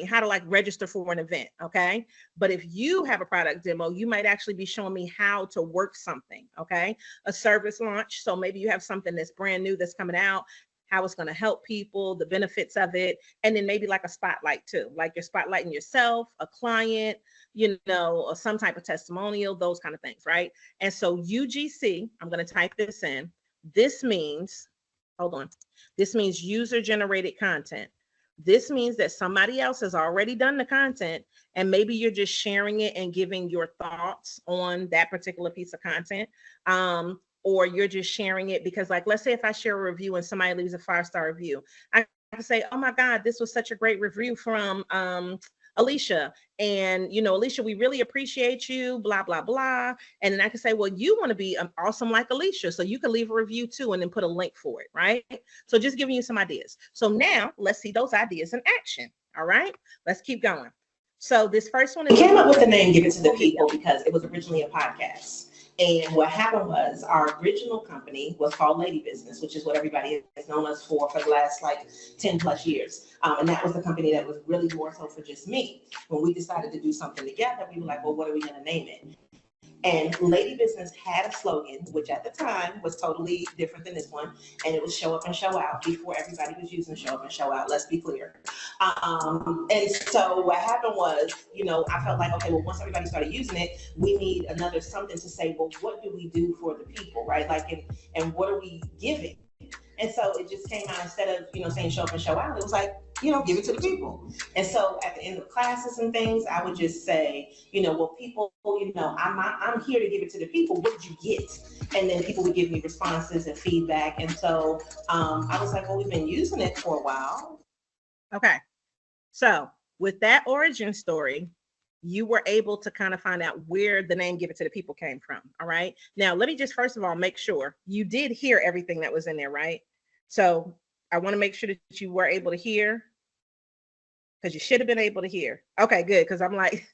how to like register for an event, okay? But if you have a product demo, you might actually be showing me how to work something, okay? A service launch, so maybe you have something that's brand new that's coming out, how it's gonna help people, the benefits of it, and then maybe like a spotlight too, like you're spotlighting yourself, a client, you know, or some type of testimonial, those kind of things, right? And so UGC, I'm gonna type this in, this means, hold on, this means user-generated content. This means that somebody else has already done the content and maybe you're just sharing it and giving your thoughts on that particular piece of content. Or you're just sharing it because, like, let's say if I share a review and somebody leaves a 5-star review, I can say, oh my God, this was such a great review from Alicia. And, you know, Alicia, we really appreciate you, blah, blah, blah. And then I can say, well, you want to be awesome like Alicia. So you can leave a review too, and then put a link for it, right? So just giving you some ideas. So now let's see those ideas in action. All right, let's keep going. So this first one is— we came up with the name Give It to the People because it was originally a podcast. And what happened was our original company was called Lady Business, which is what everybody has known us for the last like 10 plus years. And that was the company that was really more so for just me. When we decided to do something together, we were like, well, what are we going to name it? And Lady Business had a slogan, which at the time was totally different than this one. And it was show up and show out. Before everybody was using show up and show out, let's be clear. And so what happened was, you know, I felt like, okay, well, once everybody started using it, we need another something to say, well, what do we do for the people, right? Like, and what are we giving? And so it just came out, instead of, you know, saying show up and show out, it was like, you know, give it to the people. And so at the end of classes and things, I would just say, you know, well, people, you know, I'm here to give it to the people. What did you get? And then people would give me responses and feedback. And so I was like, well, we've been using it for a while. Okay. So with that origin story, you were able to kind of find out where the name Give It to the People came from. All right. Now, let me just first of all make sure you did hear everything that was in there, right? So I want to make sure that you were able to hear, because you should have been able to hear. Okay, good. Because I'm like,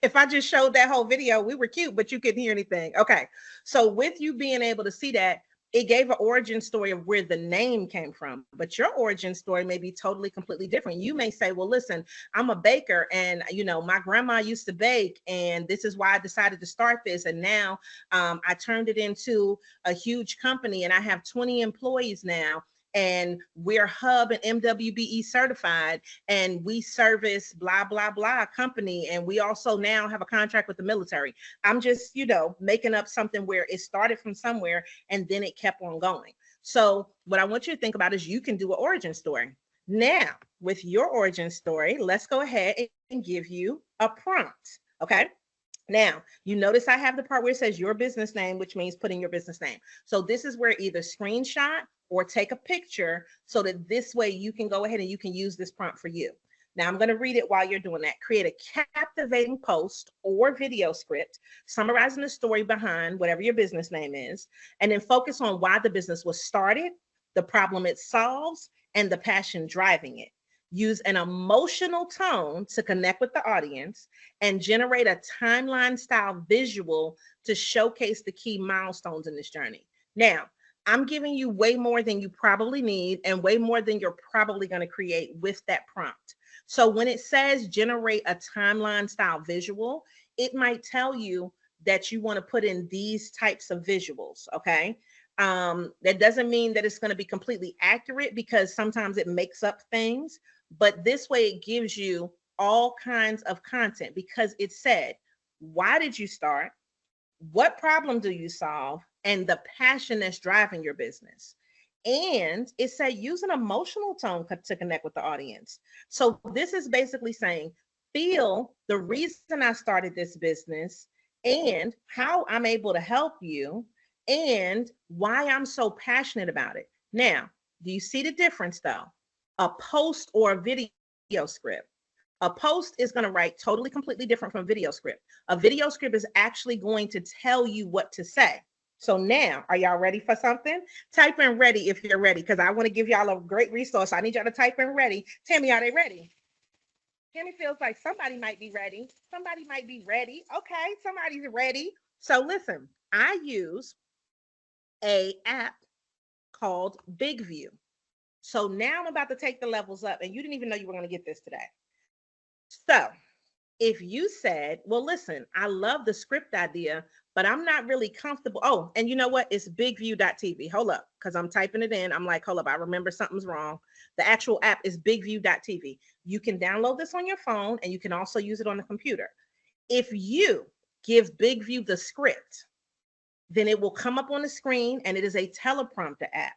if I just showed that whole video, we were cute, but you couldn't hear anything. Okay. So with you being able to see that, it gave an origin story of where the name came from, but your origin story may be totally, completely different. You may say, well, listen, I'm a baker and, you know, my grandma used to bake and this is why I decided to start this. And now I turned it into a huge company and I have 20 employees now. And we're Hub and MWBE certified, and we service blah, blah, blah company. And we also now have a contract with the military. I'm just, you know, making up something where it started from somewhere and then it kept on going. So what I want you to think about is you can do an origin story. Now, with your origin story, let's go ahead and give you a prompt. Okay. Now, you notice I have the part where it says your business name, which means putting your business name. So this is where either screenshot or take a picture so that this way you can go ahead and you can use this prompt for you. Now I'm going to read it while you're doing that. Create a captivating post or video script summarizing the story behind whatever your business name is, and then focus on why the business was started, the problem it solves, and the passion driving it. Use an emotional tone to connect with the audience and generate a timeline style visual to showcase the key milestones in this journey. Now, I'm giving you way more than you probably need and way more than you're probably going to create with that prompt. So when it says generate a timeline style visual, it might tell you that you want to put in these types of visuals, okay? That doesn't mean that it's going to be completely accurate because sometimes it makes up things, but this way it gives you all kinds of content because it said, why did you start? What problem do you solve? And the passion that's driving your business. And it said use an emotional tone to connect with the audience. So this is basically saying, feel the reason I started this business and how I'm able to help you and why I'm so passionate about it. Now, do you see the difference though? A post or a video script. A post is going to write totally completely different from a video script. A video script is actually going to tell you what to say. So now, are y'all ready for something? Type in ready if you're ready, because I want to give y'all a great resource. I need y'all to type in ready. Tammy, are they ready? Tammy feels like somebody might be ready. Somebody might be ready. Okay, somebody's ready. So listen, I use a app called Big View. So now I'm about to take the levels up, and you didn't even know you were going to get this today. So if you said, well, listen, I love the script idea, but I'm not really comfortable. Oh, and you know what? It's bigview.tv. Hold up, because I'm typing it in. I'm like, hold up, I remember something's wrong. The actual app is bigview.tv. You can download this on your phone, and you can also use it on the computer. If you give Bigview the script, then it will come up on the screen, and it is a teleprompter app.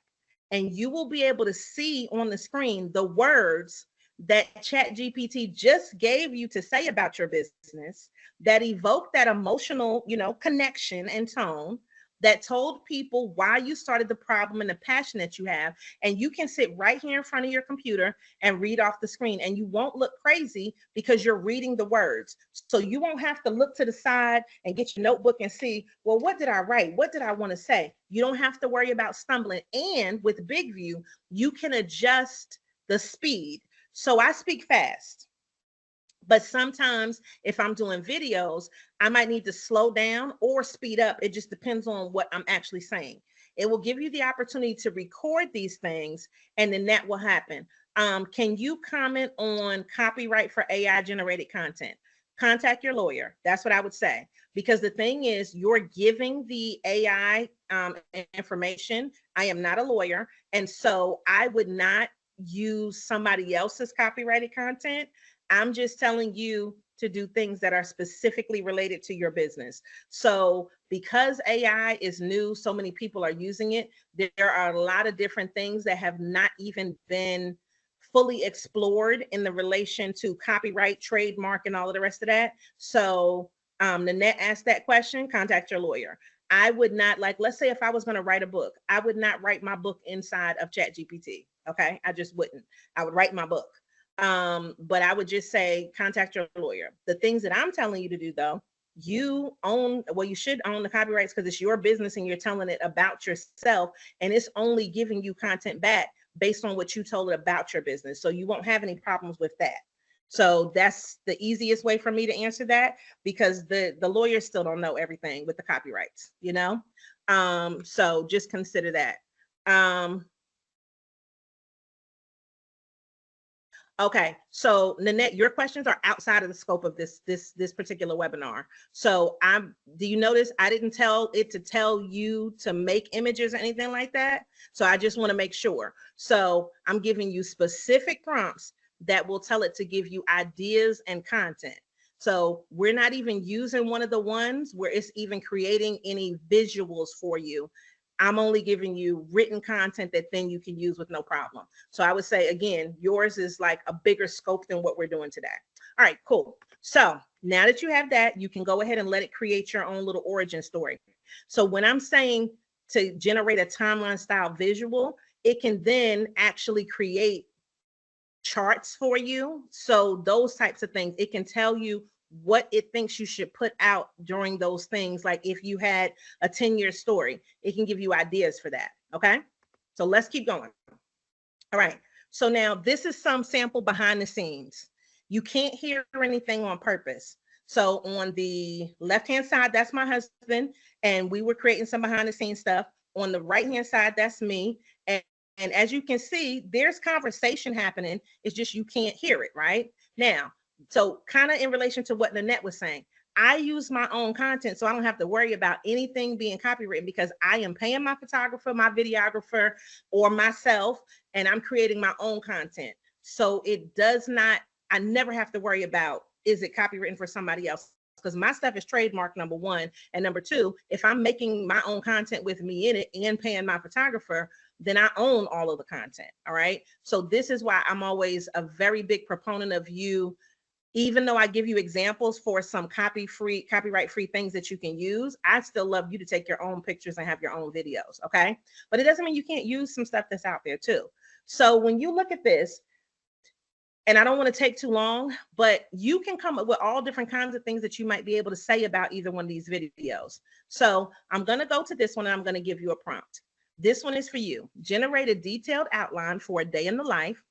And you will be able to see on the screen the words that ChatGPT just gave you to say about your business that evoke that emotional, connection and tone, that told people why you started the problem and the passion that you have. And you can sit right here in front of your computer and read off the screen, and you won't look crazy because you're reading the words. So you won't have to look to the side and get your notebook and see, well, what did I write? What did I want to say? You don't have to worry about stumbling. And with Big View, you can adjust the speed. So I speak fast, but sometimes if I'm doing videos, I might need to slow down or speed up. It just depends on what I'm actually saying. It will give you the opportunity to record these things, and then that will happen. Can you comment on copyright for AI generated content? Contact your lawyer. That's what I would say. Because the thing is, you're giving the AI information. I am not a lawyer. And so I would not use somebody else's copyrighted content. I'm just telling you to do things that are specifically related to your business. So because AI is new, so many people are using it. There are a lot of different things that have not even been fully explored in the relation to copyright, trademark, and all of the rest of that. So Nanette asked that question, contact your lawyer. I would not, like, let's say if I was going to write a book, I would not write my book inside of ChatGPT. Okay. I just wouldn't. I would write my book. But I would just say, contact your lawyer. The things that I'm telling you to do though, you should own the copyrights because it's your business and you're telling it about yourself, and it's only giving you content back based on what you told it about your business. So you won't have any problems with that. So that's the easiest way for me to answer that, because the lawyers still don't know everything with the copyrights, so just consider that. Okay, so Nanette, your questions are outside of the scope of this particular webinar. So do you notice I didn't tell it to tell you to make images or anything like that? So I just want to make sure. So I'm giving you specific prompts that will tell it to give you ideas and content. So we're not even using one of the ones where it's even creating any visuals for you. I'm only giving you written content that then you can use with no problem. So I would say, again, yours is like a bigger scope than what we're doing today. All right, cool. So now that you have that, you can go ahead and let it create your own little origin story. So when I'm saying to generate a timeline style visual, it can then actually create charts for you. So those types of things, it can tell you what it thinks you should put out during those things. Like if you had a 10-year story, it can give you ideas for that. Okay. So let's keep going. All right. So now this is some sample behind the scenes. You can't hear anything on purpose. So on the left-hand side, that's my husband, and we were creating some behind the scenes stuff. On the right-hand side, that's me. And as you can see, there's conversation happening. It's just you can't hear it right now. So kind of in relation to what Nanette was saying, I use my own content, so I don't have to worry about anything being copywritten because I am paying my photographer, my videographer, or myself, and I'm creating my own content. So it does not, I never have to worry about, is it copywritten for somebody else? because my stuff is trademark, number one. And number two, if I'm making my own content with me in it and paying my photographer, then I own all of the content. All right. So this is why I'm always a very big proponent of you. Even though I give you examples for some copyright free things that you can use, I still love you to take your own pictures and have your own videos. Okay. But it doesn't mean you can't use some stuff that's out there too. So when you look at this, and I don't want to take too long, but you can come up with all different kinds of things that you might be able to say about either one of these videos. So I'm going to go to this one and I'm going to give you a prompt. This one is for you. Generate a detailed outline for a day in the life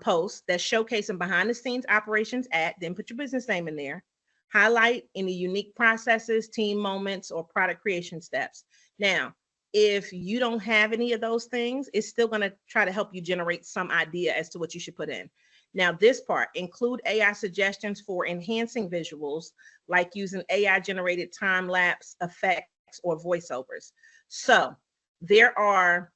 post that's showcasing behind the scenes operations at, then put your business name in there. Highlight any unique processes, team moments, or product creation steps. Now, if you don't have any of those things, it's still going to try to help you generate some idea as to what you should put in. Now, this part, include AI suggestions for enhancing visuals, like using AI generated time lapse effects or voiceovers. So there are,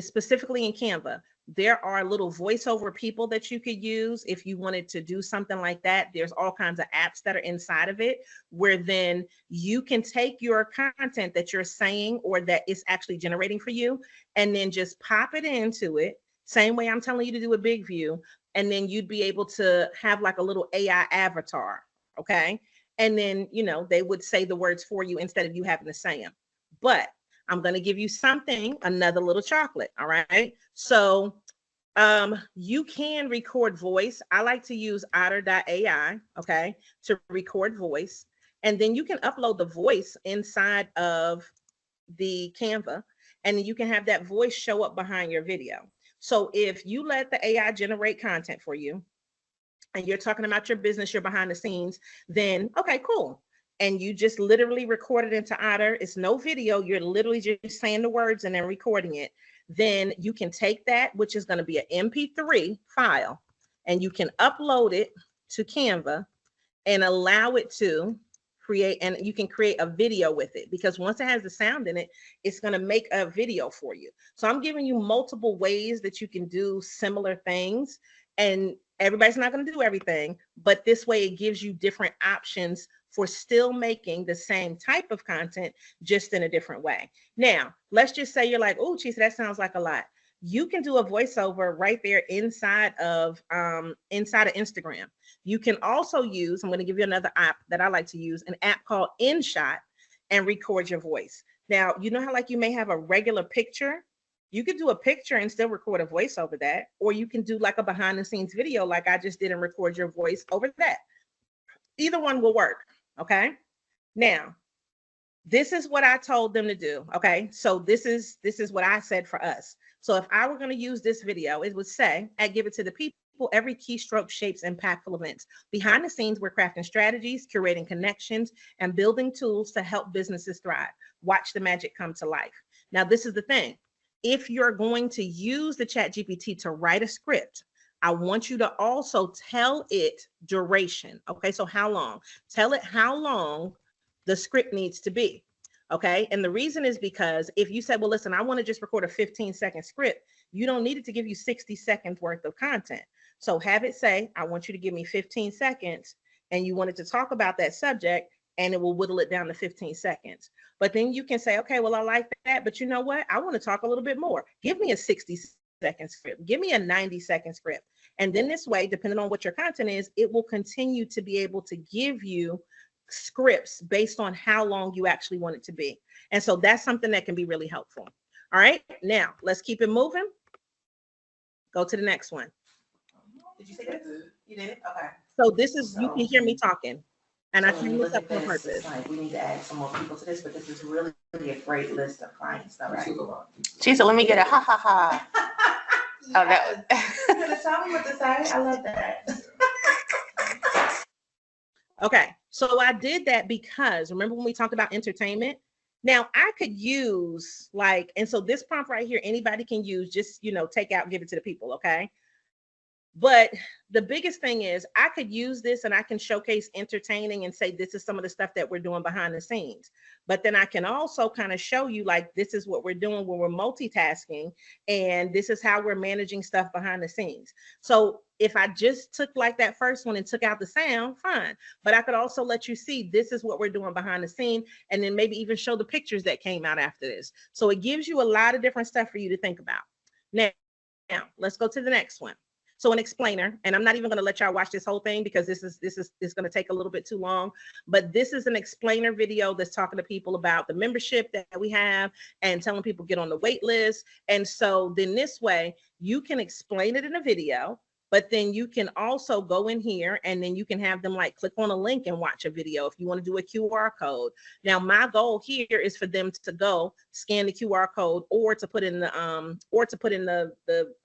specifically in Canva, there are little voiceover people that you could use if you wanted to do something like that. There's all kinds of apps that are inside of it where then you can take your content that you're saying or that it's actually generating for you and then just pop it into it. Same way I'm telling you to do a big view. And then you'd be able to have like a little AI avatar. Okay. And then, you know, they would say the words for you instead of you having to say them. But I'm going to give you something, another little chocolate. All right. So you can record voice. I like to use otter.ai, okay, to record voice. And then you can upload the voice inside of the Canva, and then you can have that voice show up behind your video. So if you let the AI generate content for you and you're talking about your business, you're behind the scenes, then okay, cool. And you just literally record it into Otter. It's no video. You're literally just saying the words and then recording it. Then you can take that, which is going to be an MP3 file, and you can upload it to Canva and allow it to create, and you can create a video with it, because once it has the sound in it, it's going to make a video for you. So I'm giving you multiple ways that you can do similar things, and everybody's not going to do everything, but this way it gives you different options for still making the same type of content, just in a different way. Now, let's just say you're like, oh, Chisa, that sounds like a lot. You can do a voiceover right there inside of Instagram. You can also use, I'm going to give you another app that I like to use, an app called InShot, and record your voice. Now, you know how like you may have a regular picture? You could do a picture and still record a voice over that, or you can do like a behind the scenes video like I just did and record your voice over that. Either one will work. Okay. Now, this is what I told them to do. Okay. So this is what I said for us. So if I were going to use this video, it would say, I give it to the people, every keystroke shapes impactful events. Behind the scenes, we're crafting strategies, curating connections, and building tools to help businesses thrive. Watch the magic come to life. Now, this is the thing. If you're going to use the ChatGPT to write a script, I want you to also tell it duration. Okay, so how long? Tell it how long the script needs to be. Okay, and the reason is because if you said, well, listen, I want to just record a 15-second script, you don't need it to give you 60 seconds worth of content. So have it say, I want you to give me 15 seconds, and you wanted to talk about that subject, and it will whittle it down to 15 seconds. But then you can say, okay, well, I like that, but you know what? I want to talk a little bit more. Give me a 60-second script. Give me a 90-second script. And then this way, depending on what your content is, it will continue to be able to give you scripts based on how long you actually want it to be. And so that's something that can be really helpful. All right, now let's keep it moving. Go to the next one. Did you say that? You did? Okay. So this is, you can hear me talking. And I turned this up on purpose. Like we need to add some more people to this, but this is really a great list of clients, though, right? Chisa, let me get a ha ha ha. Oh, that was. Tell me what to say. I love that. Okay, so I did that because remember when we talked about entertainment? Now I could use like, and so this prompt right here, anybody can use, just, you know, take out, give it to the people, okay? But the biggest thing is I could use this and I can showcase entertaining and say this is some of the stuff that we're doing behind the scenes. But then I can also kind of show you like this is what we're doing when we're multitasking and this is how we're managing stuff behind the scenes. So if I just took like that first one and took out the sound, fine. But I could also let you see this is what we're doing behind the scene and then maybe even show the pictures that came out after this. So it gives you a lot of different stuff for you to think about. Now let's go to the next one. So an explainer, and I'm not even going to let y'all watch this whole thing because this is going to take a little bit too long, but this is an explainer video that's talking to people about the membership that we have and telling people get on the wait list. And so then this way you can explain it in a video, but then you can also go in here and then you can have them like click on a link and watch a video if you want to do a QR code. Now, my goal here is for them to go scan the QR code or to put in the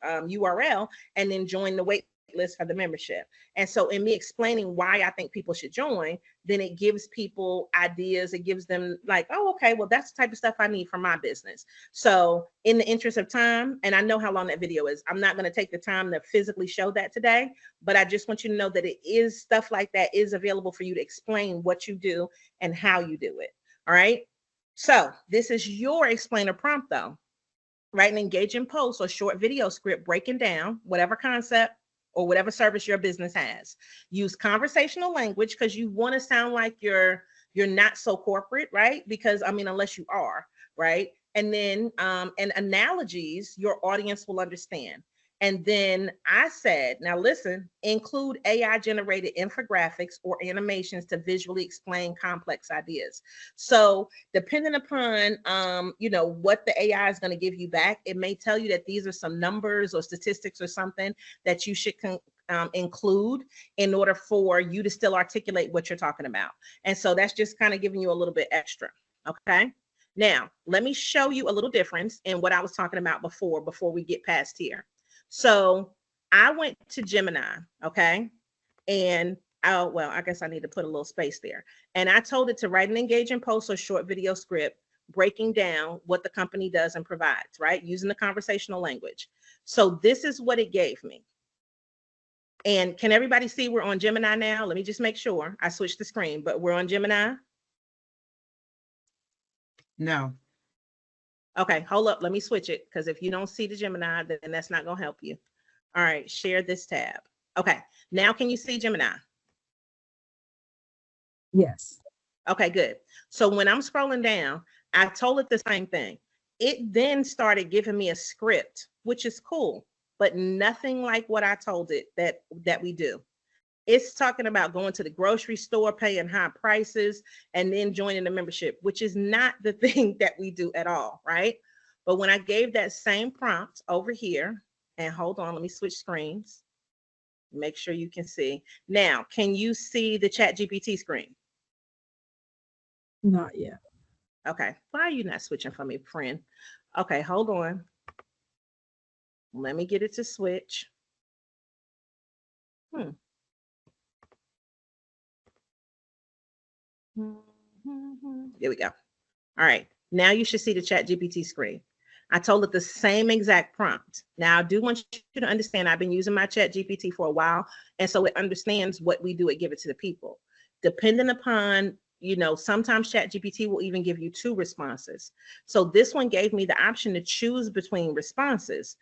URL and then join the wait list for the membership. And so in me explaining why I think people should join, then it gives people ideas. It gives them like, oh, okay, well, that's the type of stuff I need for my business. So in the interest of time, and I know how long that video is, I'm not going to take the time to physically show that today, but I just want you to know that it is stuff like that is available for you to explain what you do and how you do it. All right. So this is your explainer prompt though. Write an engaging post or short video script breaking down whatever concept or whatever service your business has. Use conversational language because you want to sound like you're not so corporate, right? Because I mean, unless you are, right? And then and analogies your audience will understand. And then I said, now listen, include AI generated infographics or animations to visually explain complex ideas. So depending upon, what the AI is going to give you back, it may tell you that these are some numbers or statistics or something that you should include in order for you to still articulate what you're talking about. And so that's just kind of giving you a little bit extra. Okay. Now, let me show you a little difference in what I was talking about before we get past here. So I went to Gemini, okay? And I guess I need to put a little space there. And I told it to write an engaging post or short video script breaking down what the company does and provides, right? Using the conversational language. So this is what it gave me. And can everybody see we're on Gemini now? Let me just make sure. I switched the screen, but we're on Gemini? No. Okay, hold up. Let me switch it because if you don't see the Gemini, then that's not going to help you. All right, share this tab. Okay, now can you see Gemini? Yes. Okay, good. So when I'm scrolling down, I told it the same thing. It then started giving me a script, which is cool, but nothing like what I told it that we do. It's talking about going to the grocery store, paying high prices, and then joining the membership, which is not the thing that we do at all, right? But when I gave that same prompt over here, and hold on, let me switch screens. Make sure you can see. Now, can you see the ChatGPT screen? Not yet. Okay, why are you not switching for me, friend? Okay, hold on. Let me get it to switch. There we go. All right, now you should see the ChatGPT screen. I told it the same exact prompt. Now I do want you to understand I've been using my ChatGPT for a while, and so it understands what we do and give it to the people. Depending upon, sometimes ChatGPT will even give you 2 responses. So this one gave me the option to choose between responses,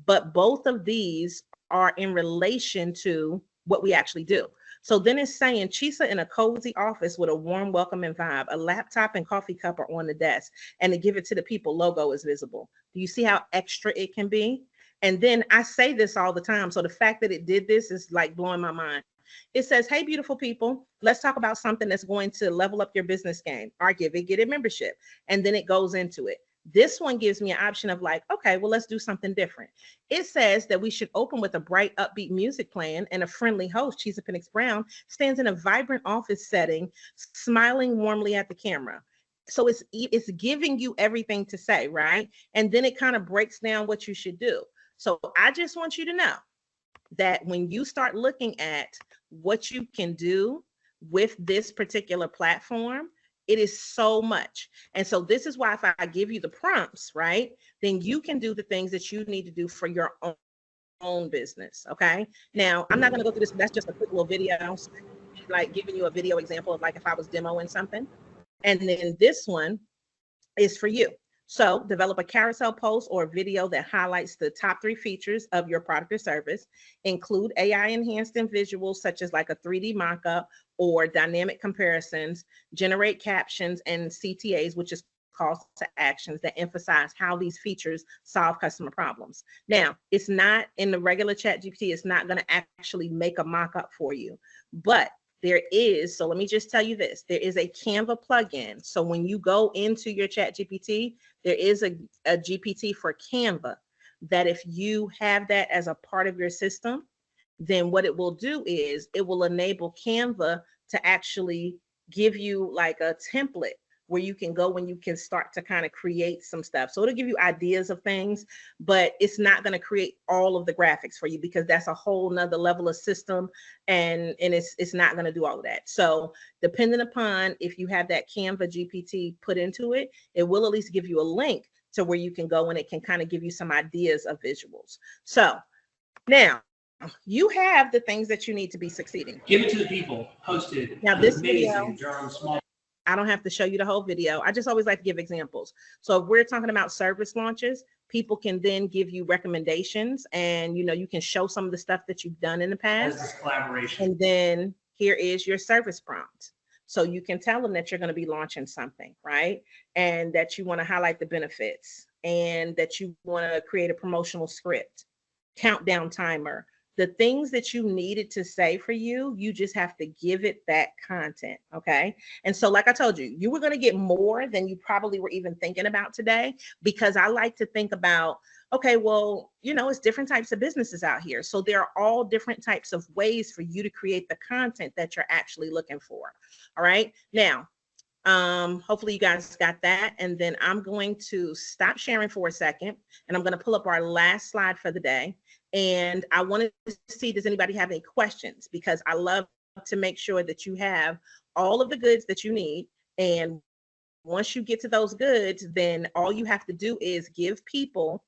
but both of these are in relation to what we actually do. So then it's saying Chisa in a cozy office with a warm, welcoming vibe, a laptop and coffee cup are on the desk, and to give it to the people logo is visible. Do you see how extra it can be? And then I say this all the time. So the fact that it did this is like blowing my mind. It says, hey, beautiful people, let's talk about something that's going to level up your business game. Or get it membership. And then it goes into it. This one gives me an option of like, okay, well, let's do something different. It says that we should open with a bright, upbeat music playing and a friendly host, Chisa Penix Brown, stands in a vibrant office setting, smiling warmly at the camera. So it's giving you everything to say, right? And then it kind of breaks down what you should do. So I just want you to know that when you start looking at what you can do with this particular platform, it is so much. And so this is why if I give you the prompts, right, then you can do the things that you need to do for your own own business. Okay. Now, I'm not going to go through this. That's just a quick little video, like giving you a video example of like if I was demoing something. And then this one is for you. So develop a carousel post or video that highlights the top 3 features of your product or service. Include AI enhanced in visuals such as like a 3D mockup or dynamic comparisons. Generate captions and CTAs, which is calls to actions that emphasize how these features solve customer problems. Now, it's not in the regular chat GPT, it's not going to actually make a mock-up for you, but there is, so let me just tell you this, there is a Canva plugin. So when you go into your chat GPT, there is a GPT for Canva that if you have that as a part of your system, then what it will do is it will enable Canva to actually give you like a template where you can go and you can start to kind of create some stuff. So it'll give you ideas of things, but it's not going to create all of the graphics for you because that's a whole nother level of system, and it's not going to do all of that. So depending upon if you have that Canva GPT put into it, it will at least give you a link to where you can go and it can kind of give you some ideas of visuals. So now you have the things that you need to be succeeding. Give it to the people. Hosted. Now this amazing. video, I don't have to show you the whole video. I just always like to give examples. So if we're talking about service launches, people can then give you recommendations, and you can show some of the stuff that you've done in the past. As this collaboration. And then here is your service prompt. So you can tell them that you're going to be launching something, right? And that you want to highlight the benefits, and that you want to create a promotional script, countdown timer. The things that you needed to say for you, you just have to give it that content, okay? And so like I told you, you were going to get more than you probably were even thinking about today, because I like to think about, okay, well, it's different types of businesses out here. So there are all different types of ways for you to create the content that you're actually looking for, all right? Now, hopefully you guys got that. And then I'm going to stop sharing for a second, and I'm going to pull up our last slide for the day. And I wanted to see, does anybody have any questions? Because I love to make sure that you have all of the goods that you need. And once you get to those goods, then all you have to do is give people,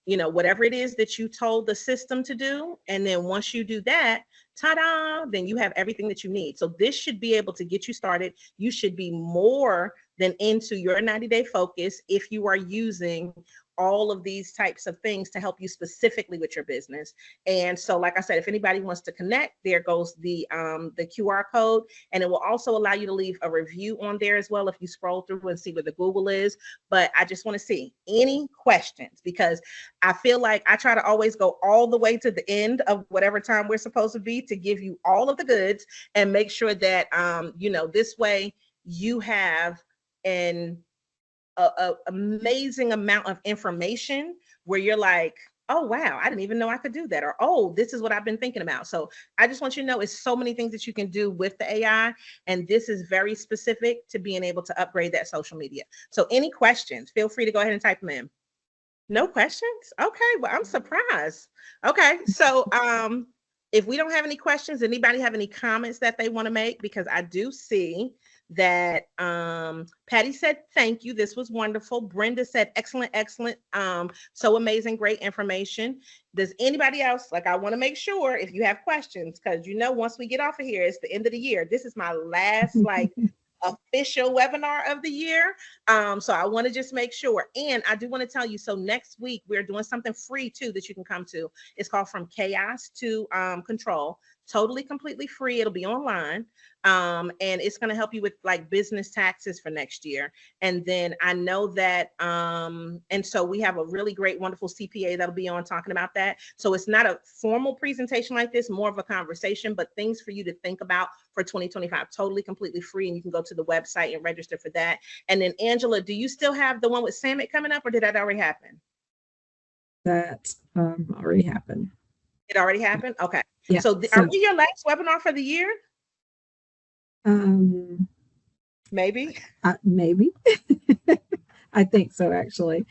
whatever it is that you told the system to do. And then once you do that, ta-da, then you have everything that you need. So this should be able to get you started. You should be more than into your 90-day focus if you are using all of these types of things to help you specifically with your business. And so, like I said, if anybody wants to connect, there goes the QR code, and it will also allow you to leave a review on there as well if you scroll through and see where the Google is. But I just want to see any questions, because I feel like I try to always go all the way to the end of whatever time we're supposed to be to give you all of the goods and make sure that this way you have an amazing amount of information where you're like, oh wow, I didn't even know I could do that, or oh, this is what I've been thinking about. So I just want you to know it's so many things that you can do with the AI, and this is very specific to being able to upgrade that social media. So any questions, feel free to go ahead and type them in. No questions? Okay, well, I'm surprised. Okay, so if we don't have any questions, anybody have any comments that they want to make? Because I do see that Patty said, thank you, this was wonderful. Brenda said, excellent, so amazing, great information. Does anybody else, I want to make sure if you have questions, because once we get off of here, it's the end of the year. This is my last official webinar of the year. So I want to just make sure. And I do want to tell you, so next week we're doing something free too that you can come to. It's called From Chaos to Control. Totally, completely free. It'll be online. And it's going to help you with business taxes for next year. And then I know that, and so we have a really great, wonderful CPA that'll be on talking about that. So it's not a formal presentation like this, more of a conversation, but things for you to think about for 2025, totally, completely free. And you can go to the website and register for that. And then Angela, do you still have the one with Summit coming up, or did that already happen? That already happened. It already happened? Okay. Yeah, So are we your last webinar for the year? Maybe. Maybe. I think so, actually.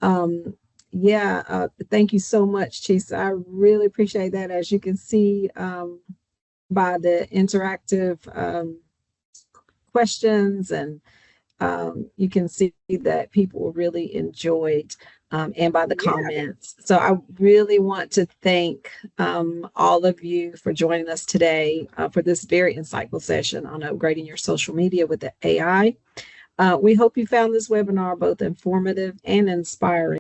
Thank you so much, Chisa. I really appreciate that. As you can see by the interactive questions, and you can see that people really enjoyed and by the Yeah. comments. So I really want to thank all of you for joining us today for this very insightful session on upgrading your social media with the AI. We hope you found this webinar both informative and inspiring.